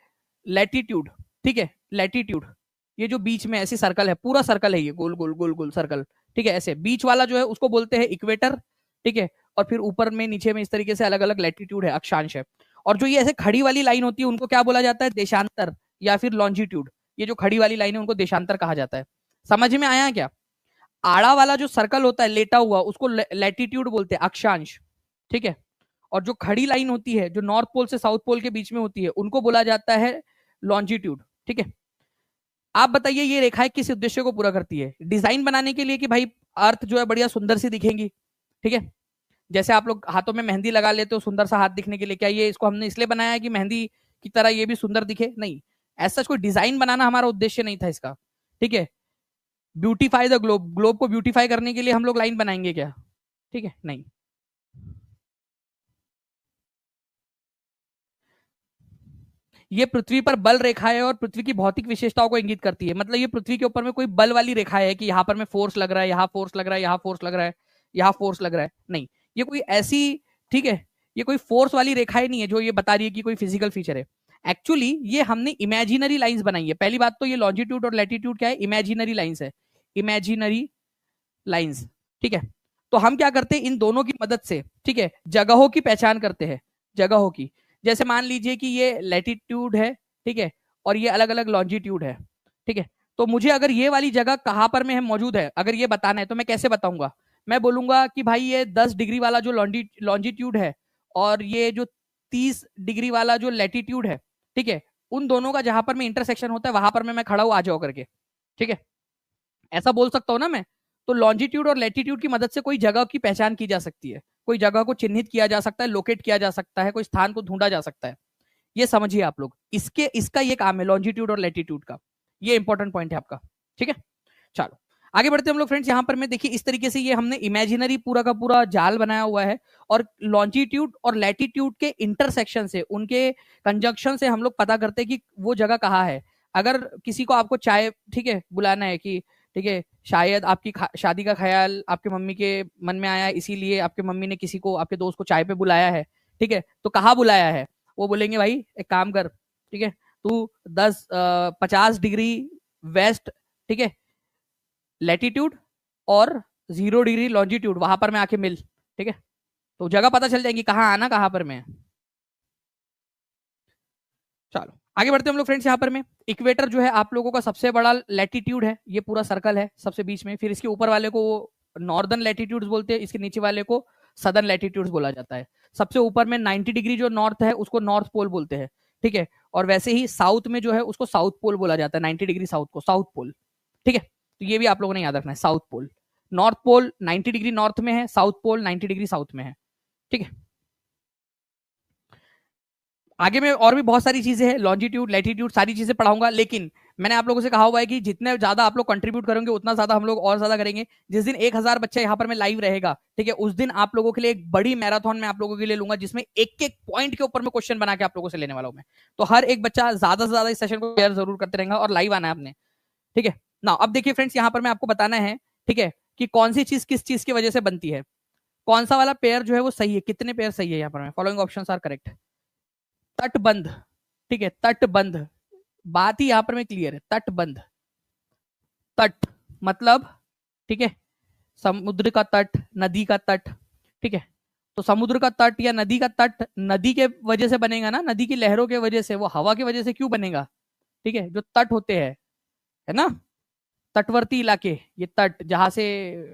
लैटिट्यूड, ठीक है, लैटिट्यूड। ये जो बीच में ऐसी सर्कल है, पूरा सर्कल है ये, गोल गोल गोल गोल सर्कल, ठीक है, ऐसे बीच वाला जो है उसको बोलते हैं इक्वेटर, ठीक है। और फिर ऊपर में नीचे में इस तरीके से अलग अलग लैटिट्यूड है, अक्षांश है। और जो ये ऐसे खड़ी वाली लाइन होती है उनको क्या बोला जाता है? देशांतर या फिर लॉन्जिट्यूड। ये जो खड़ी वाली लाइन है उनको देशांतर कहा जाता है। समझ में आया क्या? आड़ा वाला जो सर्कल होता है लेटा हुआ, उसको लैटिट्यूड बोलते हैं, अक्षांश, ठीक है। और जो खड़ी लाइन होती है जो नॉर्थ पोल से साउथ पोल के बीच में होती है उनको बोला जाता है लॉन्जिट्यूड, ठीक है। आप बताइए ये रेखाएं किस उद्देश्य को पूरा करती है? डिजाइन बनाने के लिए कि भाई अर्थ जो है बढ़िया सुंदर सी दिखेंगी, ठीक है। जैसे आप लोग हाथों में मेहंदी लगा लेते हो सुंदर सा हाथ दिखने के लिए, क्या ये इसको हमने इसलिए बनाया है कि मेहंदी की तरह ये भी सुंदर दिखे? नहीं, ऐसा कोई डिजाइन बनाना हमारा उद्देश्य नहीं था इसका, ठीक है। ब्यूटीफाई द ग्लोब, ग्लोब को ब्यूटीफाई करने के लिए हम लोग लाइन बनाएंगे क्या? ठीक है, नहीं। ये पृथ्वी पर बल रेखा है और पृथ्वी की भौतिक विशेषताओं को इंगित करती है। मतलब ये पृथ्वी के ऊपर में कोई बल वाली रेखा है कि यहाँ पर में फोर्स लग रहा है, यहाँ फोर्स लग रहा है, यहाँ फोर्स लग रहा है, यहाँ फोर्स लग रहा है, नहीं। ये कोई ऐसी, ठीक है, ये कोई फोर्स वाली रेखाएं नहीं है जो ये बता रही है कि कोई फिजिकल फीचर है। एक्चुअली ये हमने इमेजिनरी लाइंस बनाई है। पहली बात तो ये लॉन्जिट्यूड और लैटिट्यूड क्या है? इमेजिनरी लाइंस है, इमेजिनरी लाइंस। ठीक है, तो हम क्या करते हैं इन दोनों की मदद से, ठीक है, जगहों की पहचान करते हैं, जगहों की। जैसे मान लीजिए कि ये लैटिट्यूड है, ठीक है, और ये अलग अलग लॉन्जिट्यूड है, ठीक है। तो मुझे अगर ये वाली जगह कहां पर में मौजूद है अगर ये बताना है तो मैं कैसे बताऊंगा? मैं बोलूंगा कि भाई ये 10 डिग्री वाला जो लॉन्जिट्यूड है और ये जो 30 डिग्री वाला जो लैटिट्यूड है, ठीक है, उन दोनों का जहां पर में इंटरसेक्शन होता है वहां पर मैं खड़ा हूं, आ जाओ करके। ठीक है, ऐसा बोल सकता हूँ ना मैं। तो लॉन्जिट्यूड और लैटिट्यूड की मदद से कोई जगह की पहचान की जा सकती है, कोई जगह को चिन्हित किया जा सकता है, लोकेट किया जा सकता है, कोई स्थान को ढूंढा जा सकता है। ये समझिए आप लोग, इसके इसका ये काम है लॉन्जिट्यूड और लैटिट्यूड का। ये इंपॉर्टेंट पॉइंट है आपका। ठीक है, चलो आगे बढ़ते हैं हम लोग फ्रेंड्स। यहाँ पर मैं देखिए इस तरीके से ये हमने इमेजिनरी पूरा का पूरा जाल बनाया हुआ है और लॉन्जिट्यूड और लैटिट्यूड के इंटरसेक्शन से, उनके कंजंक्शन से हम लोग पता करते हैं कि वो जगह कहाँ है। अगर किसी को आपको चाय, ठीक है, बुलाना है कि ठीक है, शायद आपकी शादी का ख्याल आपके मम्मी के मन में आया, इसीलिए आपके मम्मी ने किसी को, आपके दोस्त को चाय पे बुलाया है, ठीक है, तो कहाँ बुलाया है? वो बोलेंगे भाई एक काम कर, ठीक है, तू 50 डिग्री वेस्ट, ठीक है, लैटिट्यूड और 0 डिग्री लॉन्जिट्यूड, वहां पर मैं आके मिल। ठीक है, तो जगह पता चल जाएगी कहाँ आना, कहाँ पर मैं। चलो आगे बढ़ते हैं हम लोग फ्रेंड्स। यहाँ पर में इक्वेटर जो है आप लोगों का सबसे बड़ा लैटिट्यूड है, ये पूरा सर्कल है सबसे बीच में। फिर इसके ऊपर वाले को नॉर्दर्न लैटिट्यूड्स बोलते हैं, इसके नीचे वाले को सदर्न लैटिट्यूड्स बोला जाता है। सबसे ऊपर में 90 डिग्री जो नॉर्थ है उसको नॉर्थ पोल बोलते हैं, ठीक है, और वैसे ही साउथ में जो है उसको साउथ पोल बोला जाता है, 90 डिग्री साउथ को साउथ पोल। ठीक है, तो ये भी आप लोगों ने याद रखना है, south pole. North pole 90 degree north में है, साउथ पोल 90 डिग्री साउथ में है। ठीक है, आगे में और भी बहुत सारी चीजें हैं, लॉन्जिट्यूड लैटिट्यूड सारी चीजें पढ़ाऊंगा, लेकिन मैंने आप लोगों से कहा हुआ है कि जितने ज्यादा आप लोग कंट्रीब्यूट करेंगे उतना ज्यादा हम लोग और ज्यादा करेंगे। जिस दिन 1000 बच्चा यहाँ पर मैं लाइव रहेगा, ठीक है, उस दिन आप लोगों के लिए एक बड़ी मैराथन में आप लोगों के लिए लूंगा, जिसमें एक एक पॉइंट के ऊपर में क्वेश्चन बना के आप लोगों से लेने वाला हूं मैं। तो हर एक बच्चा ज्यादा से ज्यादा इस सेशन को शेयर जरूर करते रहेगा और लाइव आना है आपने। ठीक है ना, अब देखिए फ्रेंड्स, यहाँ पर मैं आपको बताना है, ठीक है, कि कौन सी चीज किस चीज की वजह से बनती है, कौन सा वाला पेयर जो है वो सही है, कितने पेयर सही है यहाँ पर। Following options are correct. तटबंध, ठीक है, तटबंध, बात ही यहां पर में क्लियर है। तटबंध, तट मतलब, ठीक है, समुद्र का तट, नदी का तट। ठीक है, तो समुद्र का तट या नदी का तट नदी के वजह से बनेगा ना, नदी की लहरों के वजह से, वो हवा की वजह से क्यों बनेगा? ठीक है, जो तट होते हैं, है ना, तटवर्ती इलाके, ये तट जहां से,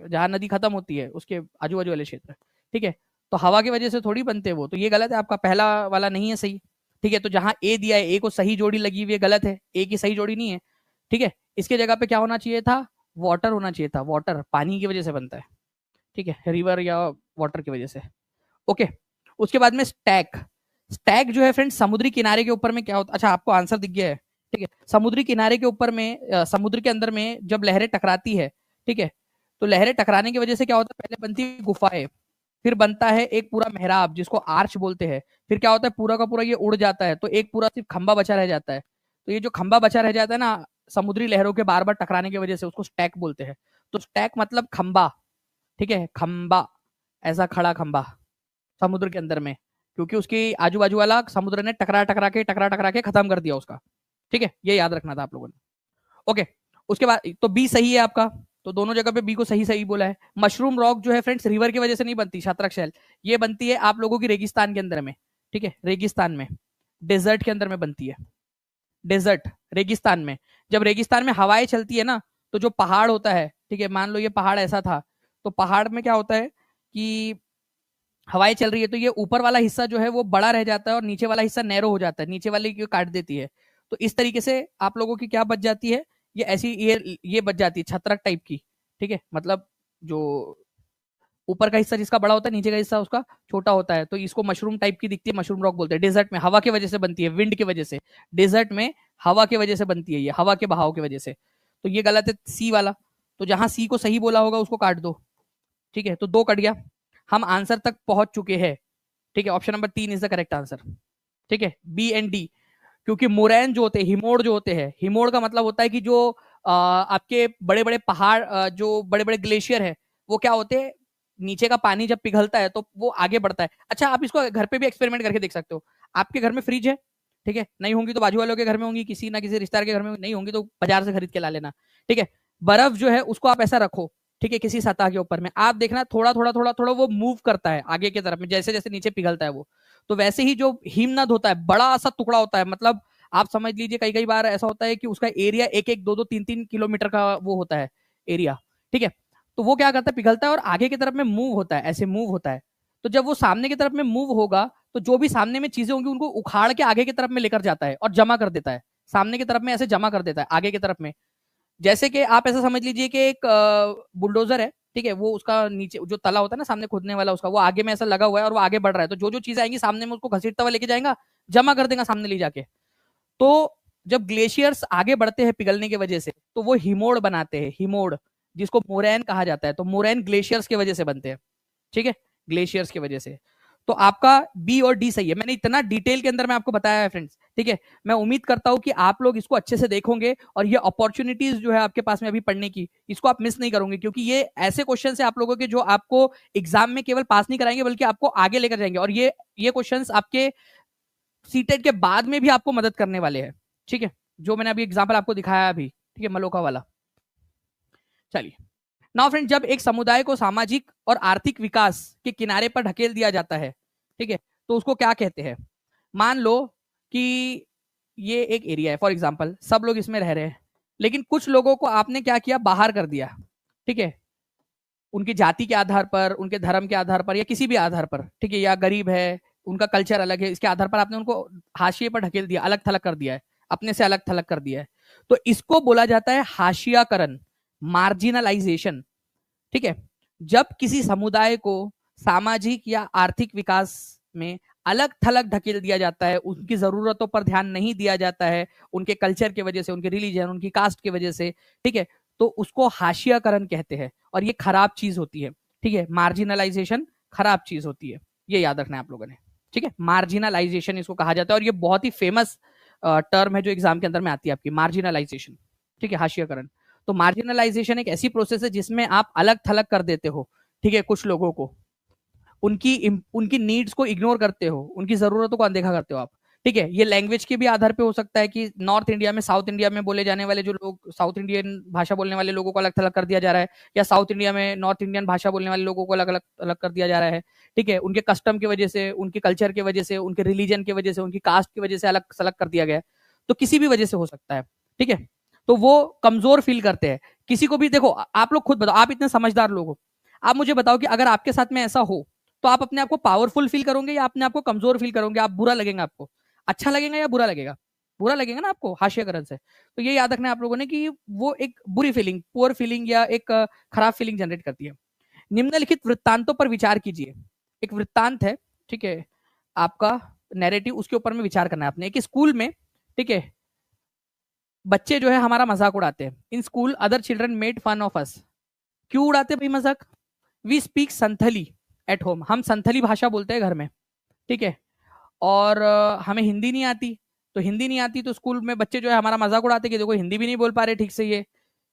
जहां नदी खत्म होती है उसके आजू बाजू वाले क्षेत्र, ठीक है, तो हवा की वजह से थोड़ी बनते हैं वो। तो ये गलत है, आपका पहला वाला नहीं है सही। ठीक है, तो जहां ए दिया है, ए को सही जोड़ी लगी हुई है, गलत है, ए की सही जोड़ी नहीं है। ठीक है, इसके जगह पे क्या होना चाहिए था? वाटर होना चाहिए था, वाटर पानी की वजह से बनता है, ठीक है, रिवर या वाटर की वजह से। ओके, उसके बाद में स्टैक, स्टैक जो है फ्रेंड्स समुद्री किनारे के ऊपर में क्या होता है? अच्छा आपको आंसर दिख गया है, ठीक है, समुद्री किनारे के ऊपर में, समुद्र के अंदर में जब लहरें टकराती है, ठीक है, तो लहरें टकराने की वजह से क्या होता है? पहले बनती है गुफाएं, फिर बनता है एक पूरा मेहराब जिसको आर्च बोलते हैं, फिर क्या होता है पूरा का पूरा ये उड़ जाता है, तो एक पूरा सिर्फ खंबा बचा रह जाता है। तो ये जो खंबा बचा रह जाता है ना समुद्री लहरों के बार बार टकराने की वजह से, उसको स्टैक बोलते हैं। तो स्टैक मतलब खंबा, ठीक है, खंबा, ऐसा खड़ा खंबा समुद्र के अंदर में, क्योंकि उसकी आजू बाजू वाला समुद्र ने टकरा टकरा के खत्म कर दिया उसका। ठीक है, ये याद रखना था आप लोगों ने। ओके, उसके बाद तो बी सही है आपका, तो दोनों जगह पे बी को सही सही बोला है। मशरूम रॉक जो है फ्रेंड्स रिवर की वजह से नहीं बनती, छात्रक शैल, ये बनती है आप लोगों की रेगिस्तान के अंदर में। ठीक है, रेगिस्तान में, डेजर्ट के अंदर में बनती है, डेजर्ट, रेगिस्तान में। जब रेगिस्तान में हवाएं चलती है ना, तो जो पहाड़ होता है, ठीक है, मान लो ये पहाड़ ऐसा था, तो पहाड़ में क्या होता है कि हवाएं चल रही है तो ये ऊपर वाला हिस्सा जो है वो बड़ा रह जाता है और नीचे वाला हिस्सा नैरो हो जाता है, नीचे वाले की काट देती है। तो इस तरीके से आप लोगों की क्या बच जाती है, ये ऐसी ये बच जाती है छत्रक टाइप की। ठीक है, मतलब जो ऊपर का हिस्सा जिसका बड़ा होता है, नीचे का हिस्सा उसका छोटा होता है, तो इसको मशरूम टाइप की दिखती है, मशरूम रॉक बोलते हैं। डेजर्ट में हवा की वजह से बनती है, विंड की वजह से, डेजर्ट में हवा की वजह से बनती है, ये हवा के बहाव की वजह से। तो ये गलत है सी वाला। तो जहां सी को सही बोला होगा उसको काट दो, ठीक है, तो 2 कट गया, हम आंसर तक पहुंच चुके हैं, ठीक है, option number 3 is the correct answer, ठीक है, बी एंड डी। क्योंकि मोरैन जो होते हैं, हिमोड़ जो होते हैं, हिमोड़ का मतलब होता है कि जो आपके बड़े बड़े पहाड़, जो बड़े बड़े ग्लेशियर है, वो क्या होते हैं, नीचे का पानी जब पिघलता है तो वो आगे बढ़ता है। अच्छा, आप इसको घर पे भी एक्सपेरिमेंट करके देख सकते हो। आपके घर में फ्रिज है, ठीक है, नहीं होंगी तो बाजू वालों के घर में होंगी, किसी ना किसी रिश्तेदार के घर में नहीं होंगी तो बाजार से खरीद के ला लेना, ठीक है। बर्फ जो है उसको आप ऐसा रखो, ठीक है, किसी सतह के ऊपर में, आप देखना थोड़ा थोड़ा थोड़ा थोड़ा वो मूव करता है आगे की तरफ में, जैसे जैसे नीचे पिघलता है वो। तो वैसे ही जो हिमनद होता है, बड़ा सा टुकड़ा होता है, मतलब आप समझ लीजिए कई कई बार ऐसा होता है कि उसका एरिया 1-1, 2-2, 3-3 किलोमीटर का वो होता है एरिया, ठीक है। तो वो क्या करता है, पिघलता है और आगे की तरफ में मूव होता है, ऐसे मूव होता है। तो जब वो सामने की तरफ में मूव होगा तो जो भी सामने में चीजें होंगी उनको उखाड़ के आगे की तरफ में लेकर जाता है और जमा कर देता है, सामने की तरफ में ऐसे जमा कर देता है आगे की तरफ में। जैसे कि आप ऐसा समझ लीजिए कि एक बुलडोजर है, ठीक है, वो उसका नीचे जो तला होता है ना सामने खोदने वाला, उसका वो आगे में ऐसा लगा हुआ है और वो आगे बढ़ रहा है, तो जो जो चीजें आएंगी सामने में उसको घसीटता हुआ लेके जाएगा, जमा कर देगा सामने ले जाके। तो जब ग्लेशियर्स आगे बढ़ते हैं पिघलने की वजह से तो वो हिमोड़ बनाते हैं, हिमोड़, जिसको मोरैन कहा जाता है। तो मोरैन ग्लेशियर्स की वजह से बनते हैं, ठीक है, ग्लेशियर्स की वजह से। तो आपका बी और डी सही है। मैंने इतना डिटेल के अंदर में आपको बताया है फ्रेंड्स, ठीक है। मैं उम्मीद करता हूं कि आप लोग इसको अच्छे से देखोगे और ये अपॉर्चुनिटीज जो है आपके पास में अभी पढ़ने की, इसको आप मिस नहीं करोगे, क्योंकि ये ऐसे क्वेश्चन है आप लोगों के जो आपको एग्जाम में केवल पास नहीं कराएंगे बल्कि आपको आगे लेकर जाएंगे। और ये क्वेश्चन आपके सीटेट के बाद में भी आपको मदद करने वाले हैं, ठीक है, जो मैंने अभी एग्जाम्पल आपको दिखाया अभी, ठीक है, मलोका वाला। चलिए, नाउ फ्रेंड, जब एक समुदाय को सामाजिक और आर्थिक विकास के किनारे पर ढकेल दिया जाता है, ठीक है, तो उसको क्या कहते हैं। मान लो कि ये एक एरिया है, फॉर एग्जाम्पल सब लोग इसमें रह रहे हैं, लेकिन कुछ लोगों को आपने क्या किया, बाहर कर दिया, ठीक है, उनकी जाति के आधार पर, उनके धर्म के आधार पर या किसी भी आधार पर, ठीक है, या गरीब है, उनका कल्चर अलग है, इसके आधार पर आपने उनको हाशिए पर ढकेल दिया, अलग थलग कर दिया है, अपने से अलग थलग कर दिया है। तो इसको बोला जाता है हाशियाकरण, मार्जिनलाइजेशन, ठीक है। जब किसी समुदाय को सामाजिक या आर्थिक विकास में अलग थलग ढकेल दिया जाता है, उनकी जरूरतों पर ध्यान नहीं दिया जाता है, उनके कल्चर की वजह से, उनके रिलीजन, उनकी कास्ट की वजह से, ठीक है, तो उसको हाशियाकरण कहते हैं और ये खराब चीज होती है, ठीक है, मार्जिनलाइजेशन खराब चीज होती है, ये याद रखना है आप लोगों ने, ठीक है, मार्जिनलाइजेशन इसको कहा जाता है और ये बहुत ही फेमस टर्म है जो एग्जाम के अंदर में आती है आपकी, मार्जिनलाइजेशन, ठीक है, हाशियाकरण। तो मार्जिनलाइजेशन एक ऐसी प्रोसेस है जिसमें आप अलग थलग कर देते हो, ठीक है, कुछ लोगों को, उनकी नीड्स को इग्नोर करते हो, उनकी जरूरतों को अनदेखा करते हो आप, ठीक है। ये लैंग्वेज के भी आधार पे हो सकता है कि नॉर्थ इंडिया में, साउथ इंडिया में बोले जाने वाले जो लोग, साउथ इंडियन भाषा बोलने वाले लोगों को अलग थलग कर दिया जा रहा है, या साउथ इंडिया में नॉर्थ इंडियन भाषा बोलने वाले लोगों को अलग अलग अलग कर दिया जा रहा है, ठीक है, उनके कस्टम की वजह से, उनके कल्चर की वजह से, उनके रिलीजन की वजह से, उनकी कास्ट की वजह से अलग सलग कर दिया गया है। तो किसी भी वजह से हो सकता है, ठीक है, तो वो कमजोर फील करते हैं। किसी को भी देखो, आप लोग खुद बताओ, आप इतने समझदार लोग हो, आप मुझे बताओ कि अगर आपके साथ में ऐसा हो तो आप अपने आप को पावरफुल फील करोगे या अपने आप को कमजोर फील करोगे, आप बुरा लगेगा आपको, अच्छा लगेगा या बुरा लगेगा, बुरा लगेगा ना आपको हाशियाकरण से। तो ये याद रखना है आप लोगों ने कि वो एक बुरी फीलिंग, पुअर फीलिंग या एक खराब फीलिंग जनरेट करती है। निम्नलिखित वृत्तांतों पर विचार कीजिए। एक वृत्तांत है, ठीक है, आपका नैरेटिव, उसके ऊपर में विचार करना है आपने। एक स्कूल में, ठीक है, बच्चे जो है हमारा मजाक उड़ाते हैं। In school other children made fun of us. क्यों उड़ाते भाई मजाक? We speak Santhali at home. हम संथली भाषा बोलते हैं घर में, ठीक है, और हमें हिंदी नहीं आती। तो हिंदी नहीं आती तो स्कूल में बच्चे जो है हमारा मजाक उड़ाते कि देखो हिंदी भी नहीं बोल पा रहे ठीक से,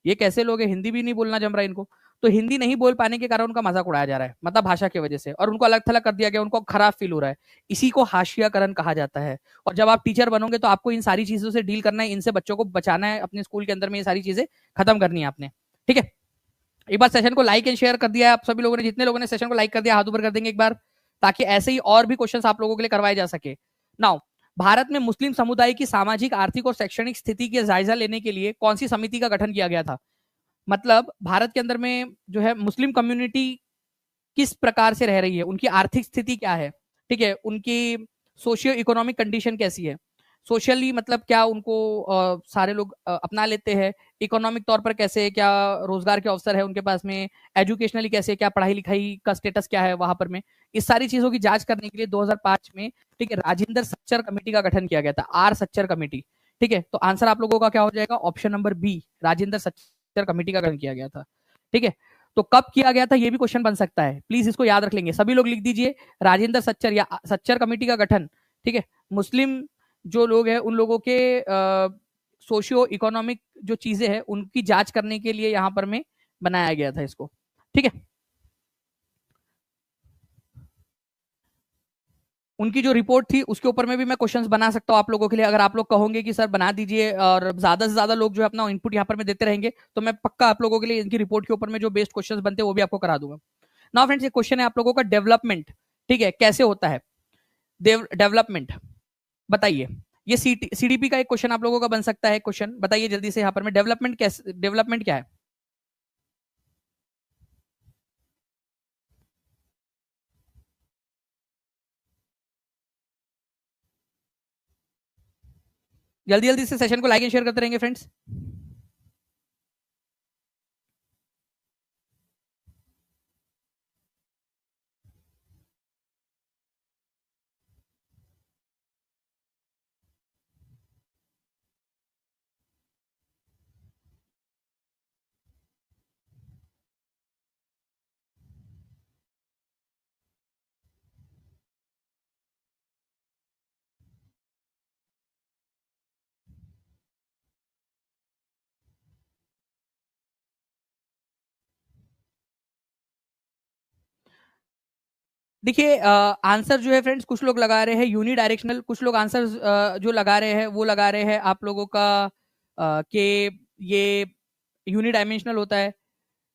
ये कैसे लोग हैं, हिंदी भी नहीं बोलना जम रहा है इनको। तो हिंदी नहीं बोल पाने के कारण उनका मजाक उड़ाया जा रहा है, मतलब भाषा की वजह से, और उनको अलग थलग कर दिया गया, उनको खराब फील हो रहा है। इसी को हाशियाकरण कहा जाता है। और जब आप टीचर बनोगे तो आपको इन सारी चीजों से डील करना है, इनसे बच्चों को बचाना है, अपने स्कूल के अंदर में ये सारी चीजें खत्म करनी है आपने, ठीक है। एक बार सेशन को लाइक एंड शेयर कर दिया है आप सभी लोगों ने, जितने लोगों ने सेशन को लाइक कर दिया हाथ ऊपर कर देंगे एक बार, ताकि ऐसे ही और भी क्वेश्चन आप लोगों के लिए करवाए जा सके। नाउ, भारत में मुस्लिम समुदाय की सामाजिक, आर्थिक और शैक्षणिक स्थिति के जायजा लेने के लिए कौन सी समिति का गठन किया गया था? मतलब भारत के अंदर में जो है मुस्लिम कम्युनिटी किस प्रकार से रह रही है, उनकी आर्थिक स्थिति क्या है, ठीक है, उनकी सोशियो इकोनॉमिक कंडीशन कैसी है, सोशली मतलब क्या उनको सारे लोग अपना लेते हैं, इकोनॉमिक तौर पर कैसे, क्या रोजगार के अवसर है उनके पास में, एजुकेशनली कैसे, क्या पढ़ाई लिखाई का स्टेटस क्या है वहां पर में, इस सारी चीजों की जांच करने के लिए 2005 में, ठीक है, राजेंद्र सच्चर कमेटी का गठन किया गया था, आर सच्चर कमेटी, ठीक है। तो आंसर आप लोगों का क्या हो जाएगा? Option number B, Rajendra Sachar committee का गठन किया गया था। ठीक है, तो कब किया गया था ये भी क्वेश्चन बन सकता है, प्लीज इसको याद रख लेंगे सभी लोग, लिख दीजिए राजेंद्र सच्चर या सच्चर कमेटी का गठन, ठीक है, मुस्लिम जो लोग हैं उन लोगों के सोशियो इकोनॉमिक जो चीजें हैं उनकी जांच करने के लिए यहाँ पर में बनाया गया था इसको, ठीक है। उनकी जो रिपोर्ट थी उसके ऊपर में भी मैं क्वेश्चंस बना सकता हूं आप लोगों के लिए, अगर आप लोग कहोगे कि सर बना दीजिए, और ज्यादा से ज्यादा लोग जो है अपना इनपुट यहाँ पर में देते रहेंगे तो मैं पक्का आप लोगों के लिए इनकी रिपोर्ट के ऊपर में जो बेस्ट क्वेश्चंस बनते हैं वो भी आपको करा दूंगा। नाउ फ्रेंड्स, ये क्वेश्चन है आप लोगों का डेवलपमेंट, ठीक है, कैसे होता है डेवलपमेंट, बताइए। ये सीडीपी का एक क्वेश्चन आप लोगों का बन सकता है, क्वेश्चन बताइए जल्दी से यहाँ पर में, डेवलपमेंट कैसे, डेवलपमेंट क्या है? जल्दी जल्दी से सेशन को लाइक एंड शेयर करते रहेंगे फ्रेंड्स। देखिए आंसर जो है फ्रेंड्स, कुछ लोग लगा रहे हैं यूनि डायरेक्शनल, कुछ लोग आंसर जो लगा रहे हैं वो लगा रहे हैं आप लोगों का कि ये यूनि डायमेंशनल होता है,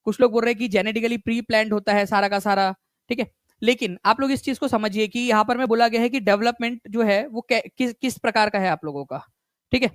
कुछ लोग बोल रहे हैं कि जेनेटिकली प्री प्लान्ड होता है सारा का सारा, ठीक है। लेकिन आप लोग इस चीज को समझिए कि यहाँ पर मैं बोला गया है कि डेवलपमेंट जो है वो किस प्रकार का है आप लोगों का, ठीक है,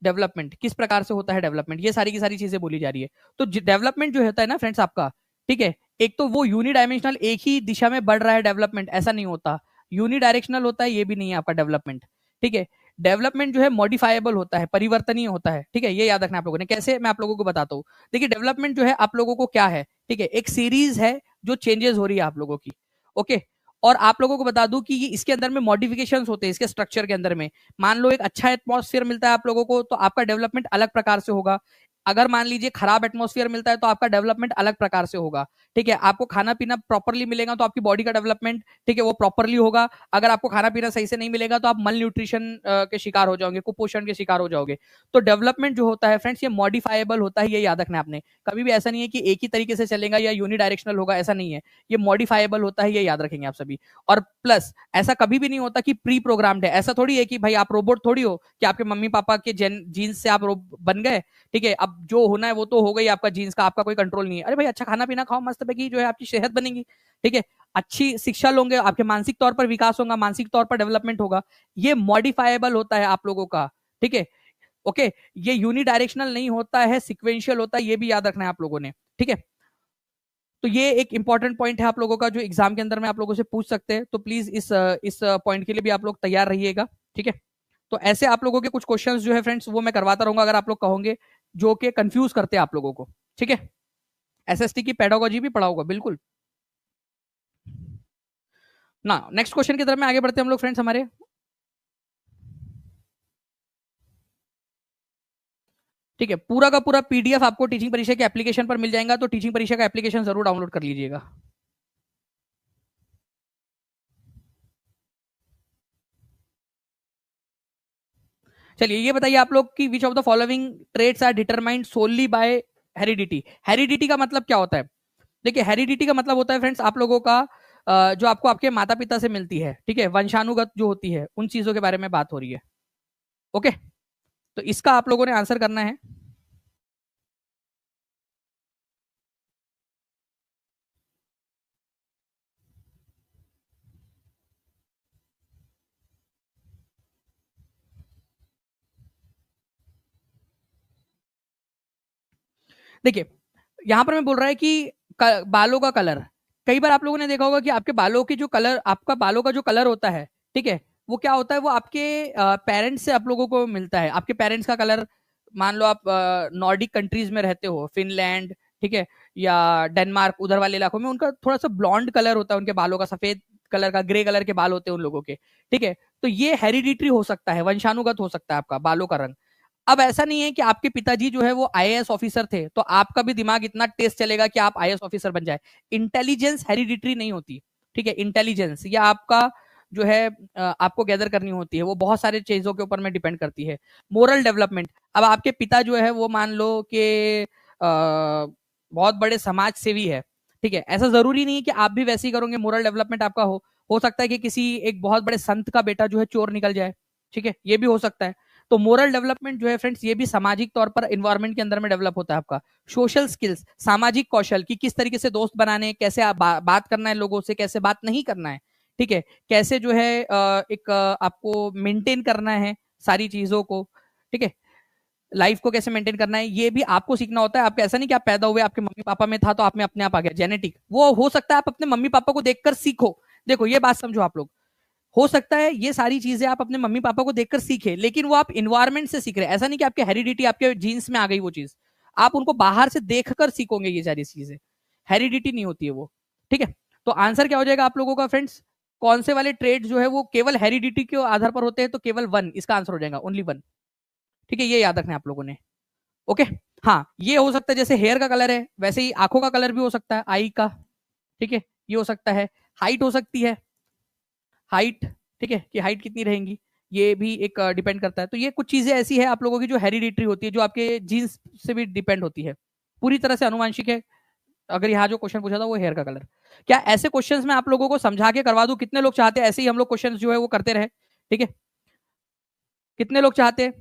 डेवलपमेंट किस प्रकार से होता है, डेवलपमेंट ये सारी की सारी चीजें बोली जा रही है। तो डेवलपमेंट जो होता है ना फ्रेंड्स आपका, ठीक है, एक तो वो यूनिडायमेंशनल एक ही दिशा में बढ़ रहा है डेवलपमेंट, ऐसा नहीं होता, यूनिडायरेक्शनल होता है, ये भी नहीं है आपका डेवलपमेंट, ठीक है। डेवलपमेंट जो है मॉडिफाइबल होता है, परिवर्तनीय होता है, ठीक है, ये याद रखना आप लोगों ने। कैसे, मैं आप लोगों को बताता हूँ। देखिए डेवलपमेंट जो है आप लोगों को क्या है, ठीक है, एक सीरीज है जो चेंजेस हो रही है आप लोगों की, ओके। और आप लोगों को बता दूं कि इसके अंदर में मॉडिफिकेशंस होते हैं इसके स्ट्रक्चर के अंदर में। मान लो एक अच्छा एटमॉस्फेयर मिलता है आप लोगों को तो आपका डेवलपमेंट अलग प्रकार से होगा, अगर मान लीजिए खराब एटमॉस्फेयर मिलता है तो आपका डेवलपमेंट अलग प्रकार से होगा, ठीक है। आपको खाना पीना प्रॉपरली मिलेगा तो आपकी बॉडी का डेवलपमेंट, ठीक है, वो प्रॉपरली होगा। अगर आपको खाना पीना सही से नहीं मिलेगा तो आप मल न्यूट्रिशन के शिकार हो जाओगे, कुपोषण के शिकार हो जाओगे। तो डेवलपमेंट जो होता है फ्रेंड्स ये मॉडिफाइबल होता है, ये याद रखना आपने। कभी भी ऐसा नहीं है कि एक ही तरीके से चलेगा या यूनिडायरेक्शनल होगा, ऐसा नहीं है, ये मॉडिफाइबल होता है, ये याद रखेंगे आप सभी। और प्लस ऐसा कभी भी नहीं होता कि प्री प्रोग्राम्ड है, ऐसा थोड़ी है कि भाई आप रोबोट थोड़ी हो कि आपके मम्मी पापा के जीन्स से आप बन गए, ठीक है, अब जो होना है वो तो हो गई आपका जीन्स का, आपका कोई कंट्रोल नहीं है। अरे भाई अच्छा खाना पीना खाओ, मस्त पैकी जो है आपकी सेहत बनेगी, ठीक है, अच्छी शिक्षा लोगे, आपके मानसिक तौर पर विकास होगा, मानसिक तौर पर डेवलपमेंट होगा, ये मॉडिफाइबल होता है आप लोगों का, ठीक है, ओके। ये यूनिडायरेक्शनल नहीं होता है, सिक्वेंशियल होता है, ये भी याद रखना है आप लोगों ने, ठीक है। तो ये एक इंपॉर्टेंट पॉइंट है आप लोगों का जो एग्जाम के अंदर में आप लोगों से पूछ सकते हैं, तो प्लीज इस पॉइंट के लिए भी आप लोग तैयार रहिएगा, ठीक है। तो ऐसे आप लोगों के कुछ क्वेश्चंस जो है फ्रेंड्स वो मैं करवाता रहूंगा अगर आप लोग कहोगे, जो कि कंफ्यूज करते हैं आप लोगों को, ठीक है। एसएसटी की पेडागोजी भी पढ़ाऊंगा बिल्कुल ना। नेक्स्ट क्वेश्चन की तरफ में आगे बढ़ते हैं हम लोग फ्रेंड्स हमारे। ठीक है, पूरा का पूरा पीडीएफ आपको टीचिंग परीक्षा के एप्लीकेशन पर मिल जाएगा, तो टीचिंग परीक्षा का एप्लीकेशन जरूर डाउनलोड कर लीजिएगा। चलिए ये बताइए आप लोग की which of the following traits are determined solely by heredity. Heredity का मतलब क्या होता है? देखिए हेरिडिटी का मतलब होता है फ्रेंड्स आप लोगों का जो आपको आपके माता पिता से मिलती है, ठीक है, वंशानुगत जो होती है उन चीजों के बारे में बात हो रही है, ओके। तो इसका आप लोगों ने आंसर करना है। देखिए यहां पर मैं बोल रहा है कि बालों का कलर, कई बार आप लोगों ने देखा होगा कि आपके बालों की जो कलर, आपका बालों का जो कलर होता है, ठीक है, वो क्या होता है, वो आपके पेरेंट्स से आप लोगों को मिलता है। आपके पेरेंट्स का कलर, मान लो आप नॉर्डिक कंट्रीज में रहते हो, फिनलैंड, ठीक है, या डेनमार्क, उधर वाले इलाकों में उनका थोड़ा सा ब्लॉन्ड कलर होता है, उनके बालों का सफेद कलर का, ग्रे कलर के बाल होते हैं उन लोगों के, ठीक है। तो ये हेरिडिटरी हो सकता है, वंशानुगत हो सकता है आपका बालों का रंग। अब ऐसा नहीं है कि आपके पिताजी जो है वो आईएएस ऑफिसर थे तो आपका भी दिमाग इतना तेज चलेगा कि आप आईएएस ऑफिसर बन जाए। इंटेलिजेंस हेरिडिटरी नहीं होती, ठीक है। इंटेलिजेंस या आपका जो है आपको गैदर करनी होती है, वो बहुत सारे चीजों के ऊपर में डिपेंड करती है। मोरल डेवलपमेंट, अब आपके पिता जो है वो मान लो कि बहुत बड़े समाज सेवी है, ठीक है, ऐसा जरूरी नहीं है कि आप भी वैसे ही करोगे, मोरल डेवलपमेंट आपका हो सकता है कि किसी एक बहुत बड़े संत का बेटा जो है चोर निकल जाए, ठीक है, ये भी हो सकता है। तो मोरल डेवलपमेंट जो है फ्रेंड्स, ये भी सामाजिक तौर पर इन्वायरमेंट के अंदर में डेवलप होता है आपका। सोशल स्किल्स, सामाजिक कौशल कि किस तरीके से दोस्त बनाने, कैसे बात करना है लोगों से, कैसे बात नहीं करना है, ठीक है, कैसे जो है एक आपको मेंटेन करना है सारी चीजों को, ठीक है, लाइफ को कैसे मेंटेन करना है, ये भी आपको सीखना होता है। आपको ऐसा नहीं कि आप पैदा हुए आपके मम्मी पापा में था तो आप में अपने आप आ गया, जेनेटिक, वो हो सकता है आप अपने मम्मी पापा को देखकर सीखो। देखो ये बात समझो आप लोग, हो सकता है ये सारी चीजें आप अपने मम्मी पापा को देखकर सीखे, लेकिन वो आप इन्वायरमेंट से सीख रहे हैं। ऐसा नहीं कि आपके हेरिडिटी आपके जीन्स में आ गई वो चीज, आप उनको बाहर से देखकर सीखोगे ये सारी चीजें, हेरिडिटी नहीं होती है वो, ठीक है। तो आंसर क्या हो जाएगा आप लोगों का फ्रेंड्स, कौन से वाले ट्रेड जो है वो केवल हेरिडिटी के आधार पर होते हैं, तो केवल वन इसका आंसर हो जाएगा, ओनली वन, ठीक है, ये याद रखना है आप लोगों ने। ओके, हाँ, ये हो सकता है जैसे हेयर का कलर है वैसे ही आंखों का कलर भी हो सकता है, आई का, ठीक है, ये हो सकता है। हाइट हो सकती है, हाइट, ठीक है, कि हाइट कितनी रहेंगी, ये भी एक डिपेंड करता है। तो ये कुछ चीजें ऐसी है आप लोगों की जो हेरिडिटरी होती है, जो आपके जीन्स से भी डिपेंड होती है, पूरी तरह से अनुवांशिक है। अगर यहाँ जो क्वेश्चन पूछा था वो हेयर का कलर, क्या ऐसे क्वेश्चंस मैं आप लोगों को समझा के करवा दूं? कितने लोग चाहते हैं ऐसे ही हम लोग क्वेश्चंस जो है वो करते रहे, ठीक है, कितने लोग चाहते हैं?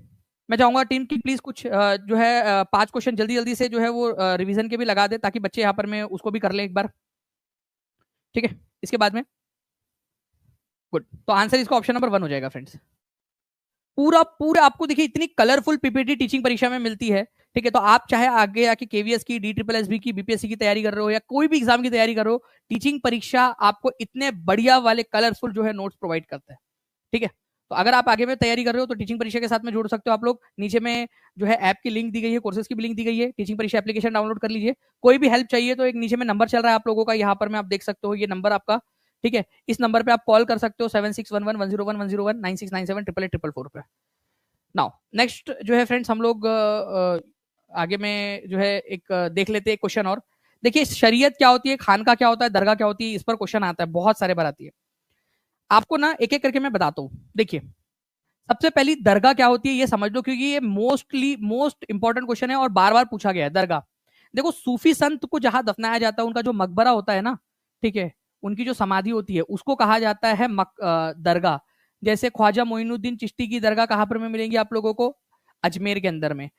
मैं चाहूंगा टीम की प्लीज कुछ जो है 5 क्वेश्चन जल्दी जल्दी से जो है वो रिवीजन के भी लगा दे, ताकि बच्चे यहाँ पर में उसको भी कर ले एक बार, ठीक है, इसके बाद में। गुड, तो आंसर इसका ऑप्शन नंबर 1 हो जाएगा फ्रेंड्स। पूरा पूरा आपको देखिए इतनी कलरफुल पीपीटी टीचिंग परीक्षा में मिलती है, ठीक है, तो आप चाहे आगे आके केवीएस की, डी ट्रिपल एस बी की, बीपीएससी की तैयारी कर रहे हो या कोई भी एग्जाम की तैयारी कर रहे हो, टीचिंग परीक्षा आपको इतने बढ़िया वाले कलरफुल जो है नोट्स प्रोवाइड करता है, ठीक है। तो अगर आप आगे में तैयारी कर रहे हो तो टीचिंग परीक्षा के साथ में जुड़ सकते हो आप लोग। नीचे में जो है ऐप की लिंक दी गई है, कोर्सेज की भी लिंक दी गई है, टीचिंग परीक्षा एप्लीकेशन डाउनलोड कर लीजिए। कोई भी हेल्प चाहिए तो एक नीचे में नंबर चल रहा है आप लोगों का, यहाँ पर में आप देख सकते हो ये नंबर आपका, ठीक है, इस नंबर पे आप कॉल कर सकते हो 76111011096977 888 444 पे। नाउ नेक्स्ट जो है फ्रेंड्स हम लोग आगे में जो है एक देख लेते हैं क्वेश्चन और। देखिए शरीयत क्या होती है, खानका क्या होता है, दरगाह क्या होती है, इस पर क्वेश्चन आता है, बहुत सारे बार आती है। आपको ना एक एक करके मैं बताता हूँ। देखिए सबसे पहली दरगाह क्या होती है ये समझ लो, क्योंकि ये मोस्ट इंपॉर्टेंट क्वेश्चन है और बार बार पूछा गया है। दरगाह, देखो सूफी संत को जहां दफनाया जाता है, उनका जो मकबरा होता है ना, ठीक है, उनकी जो समाधि होती है उसको कहा जाता है दरगाह। जैसे ख्वाजा मोइनुद्दीन चिश्ती की दरगाह कहाँ पर में मिलेंगी आप लोगों को? अजमेर के अंदर में।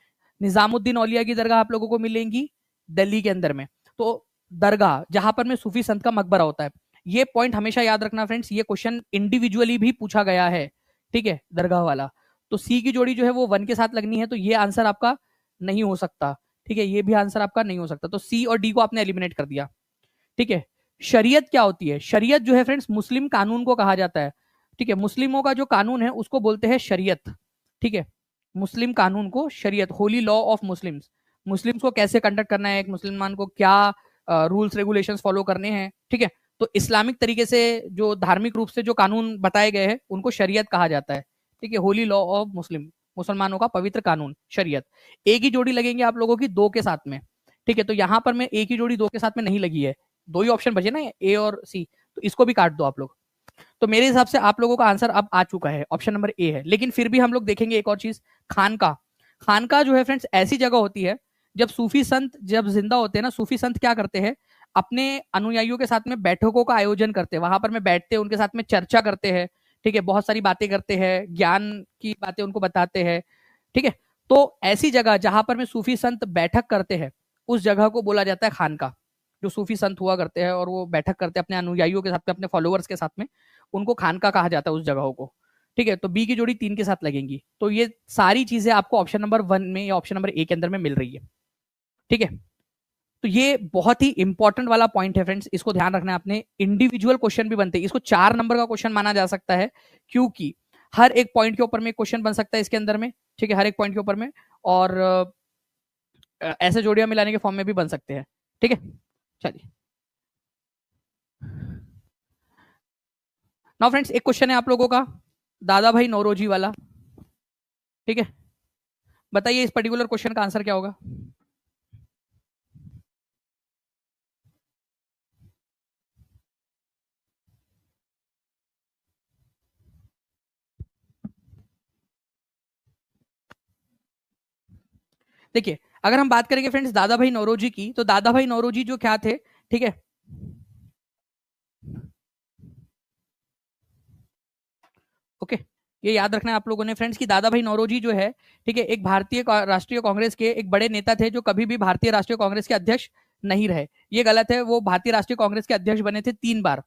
निजामुद्दीन औलिया की दरगाह आप लोगों को मिलेंगी दिल्ली के अंदर में। तो दरगाह जहां पर में सूफी संत का मकबरा होता है, ये पॉइंट हमेशा याद रखना फ्रेंड्स, ये क्वेश्चन इंडिविजुअली भी पूछा गया है, ठीक है, दरगाह वाला। तो सी की जोड़ी जो है वो 1 के साथ लगनी है, तो ये आंसर आपका नहीं हो सकता, ठीक है, ये भी आंसर आपका नहीं हो सकता। तो सी और डी को आपने एलिमिनेट कर दिया, ठीक है। शरीयत क्या होती है? शरीयत जो है फ्रेंड्स मुस्लिम कानून को कहा जाता है, ठीक है, मुस्लिमों का जो कानून है उसको बोलते हैं शरीयत, ठीक है, मुस्लिम कानून को शरीयत, Holi law of Muslims. Muslims को कैसे कंडक्ट करना है, एक मुसलमान को क्या रूल्स रेगुलेशंस फॉलो करने हैं, ठीक है। तो इस्लामिक तरीके से जो धार्मिक रूप से जो कानून बताए गए हैं उनको शरीयत कहा जाता है, ठीक है, होली लॉ ऑफ मुस्लिम, मुसलमानों का पवित्र कानून शरीयत। एक ही जोड़ी लगेंगे आप लोगों की 2 के साथ में, ठीक है, तो यहां पर मैं एक ही जोड़ी 2 के साथ में नहीं लगी है, 2 ही ऑप्शन बचे ना, ए और सी, तो इसको भी काट दो आप लोग। तो मेरे हिसाब से आप लोगों का आंसर अब आ चुका है, ऑप्शन नंबर ए है। लेकिन फिर भी हम लोग देखेंगे एक और चीज, खानका। खानका जो है फ्रेंड्स ऐसी जगह होती है, जब सूफी संत जब जिंदा होते हैं ना, सूफी संत क्या करते हैं, अपने अनुयायियों के साथ में बैठकों का आयोजन करते हैं, वहां पर में बैठते हैं, उनके साथ में चर्चा करते हैं, ठीक है, बहुत सारी बातें करते हैं, ज्ञान की बातें उनको बताते हैं, ठीक है। तो ऐसी जगह जहां पर में सूफी संत बैठक करते हैं, उस जगह को बोला जाता है खानका। जो सूफी संत हुआ करते हैं और वो बैठक करते हैं अपने अनुयायियों के साथ में, अपने फॉलोअर्स के साथ में, उनको खानका कहा जाता है उस जगहों को, ठीक है। तो बी की जोड़ी 3 के साथ लगेंगी। तो ये सारी चीजें आपको ऑप्शन नंबर 1 में या ऑप्शन नंबर ए के अंदर में मिल रही है, ठीक है। तो ये बहुत ही इंपॉर्टेंट वाला पॉइंट है फ्रेंड्स, इसको ध्यान रखना है आपने। इंडिविजुअल क्वेश्चन भी बनते हैं, इसको 4 नंबर का क्वेश्चन माना जा सकता है, क्योंकि हर एक पॉइंट के ऊपर में क्वेश्चन बन सकता है इसके अंदर में, ठीक है, हर एक पॉइंट के ऊपर में। और ऐसे जोड़ियां मिलाने के फॉर्म में भी बन सकते हैं, ठीक है। चलिए नाउ फ्रेंड्स एक क्वेश्चन है आप लोगों का, दादा भाई नौरोजी वाला, ठीक है। बताइए इस पर्टिकुलर क्वेश्चन का आंसर क्या होगा? देखिए, अगर हम बात करेंगे फ्रेंड्स दादा भाई नौरोजी की, तो दादा भाई नौरोजी जो क्या थे, ठीक है, ओके, ये याद रखना है आप लोगों ने फ्रेंड्स कि दादा भाई नौरोजी जो है, ठीक है, एक भारतीय राष्ट्रीय कांग्रेस के एक बड़े नेता थे जो कभी भी भारतीय राष्ट्रीय कांग्रेस के अध्यक्ष नहीं रहे। ये गलत है, वो भारतीय राष्ट्रीय कांग्रेस के अध्यक्ष बने थे 3 बार,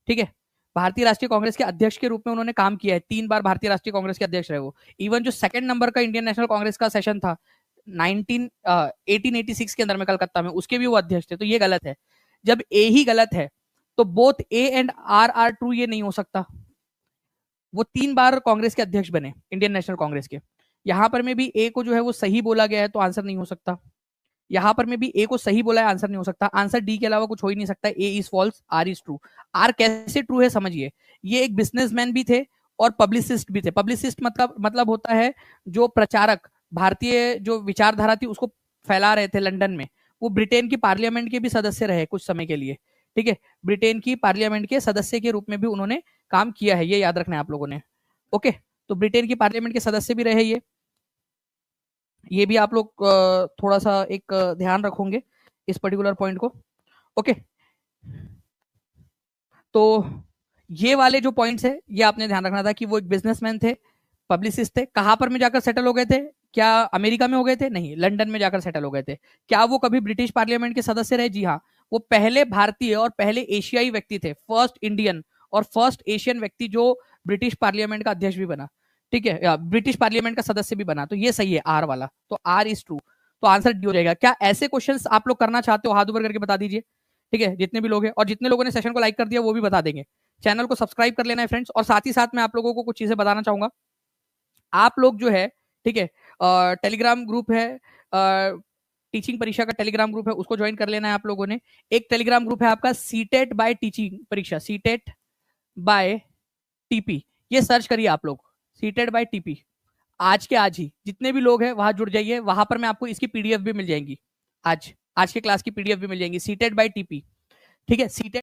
ठीक है, भारतीय राष्ट्रीय कांग्रेस के अध्यक्ष के रूप में उन्होंने काम किया है, 3 बार भारतीय राष्ट्रीय कांग्रेस के अध्यक्ष रहे वो। इवन जो सेकंड नंबर का इंडियन नेशनल कांग्रेस का सेशन था 1886 के अंदर में कलकत्ता में, उसके भी वो अध्यक्ष थे, तो ये गलत है। जब ए ही गलत है तो both A and are true, ये नहीं हो सकता। वो 3 बार कांग्रेस के अध्यक्ष बने इंडियन नेशनल कांग्रेस के। यहां पर में भी ए को जो है वो सही बोला गया है, तो आंसर नहीं हो सकता। यहां पर में भी ए को सही बोला है, आंसर नहीं हो सकता। आंसर डी के अलावा कुछ हो ही नहीं सकता। A is false, R is true. R कैसे ट्रू है समझिए, ये एक बिजनेसमैन भी थे और पब्लिसिस्ट भी थे। पब्लिसिस्ट मतलब होता है जो प्रचारक, भारतीय जो विचारधारा थी उसको फैला रहे थे लंदन में। वो ब्रिटेन की पार्लियामेंट के भी सदस्य रहे कुछ समय के लिए, ठीक है, ब्रिटेन की पार्लियामेंट के सदस्य के रूप में भी उन्होंने काम किया है, ये याद रखना है आप लोगों ने। ओके, तो ब्रिटेन की पार्लियामेंट के सदस्य भी रहे ये भी आप लोग थोड़ा सा एक ध्यान रखोगे इस पर्टिकुलर पॉइंट को। ओके, तो ये वाले जो पॉइंट्स है ये आपने ध्यान रखना था कि वो एक बिजनेसमैन थे, पब्लिसिस्ट थे। कहां पर में जाकर सेटल हो गए थे? क्या अमेरिका में हो गए थे? नहीं, लंदन में जाकर सेटल हो गए थे। क्या वो कभी ब्रिटिश पार्लियामेंट के सदस्य रहे? जी हाँ, वो पहले भारतीय और पहले एशियाई व्यक्ति थे, फर्स्ट इंडियन और फर्स्ट एशियन व्यक्ति जो ब्रिटिश पार्लियामेंट का अध्यक्ष भी बना, ठीक है, ब्रिटिश पार्लियामेंट का सदस्य भी बना। तो ये सही है आर वाला, तो आर इज ट्रू, तो आंसर डी हो जाएगा। क्या ऐसे क्वेश्चंस आप लोग करना चाहते हो? हाथ ऊपर करके बता दीजिए, ठीक है, जितने भी लोग हैं। और जितने लोगों ने सेशन को लाइक कर दिया वो भी बता देंगे। चैनल को सब्सक्राइब कर लेना है फ्रेंड्स। और साथ ही साथ मैं आप लोगों को कुछ चीजें बताना चाहूंगा। आप लोग जो है, ठीक है, टेलीग्राम ग्रुप है, टीचिंग परीक्षा का टेलीग्राम ग्रुप है, उसको ज्वाइन कर लेना है आप लोगों ने। एक टेलीग्राम ग्रुप है आपका सीटेट बाय टीचिंग परीक्षा, सीटेट बाय टीपी, ये सर्च करिए आप लोग, सीटेट बाय टीपी। आज के आज ही जितने भी लोग हैं वहां जुड़ जाइए, वहां पर मैं आपको इसकी पीडीएफ भी मिल जाएंगी, आज आज के क्लास की पीडीएफ भी मिल जाएंगी, सीटेट बाय टीपी, ठीक है, सीटेट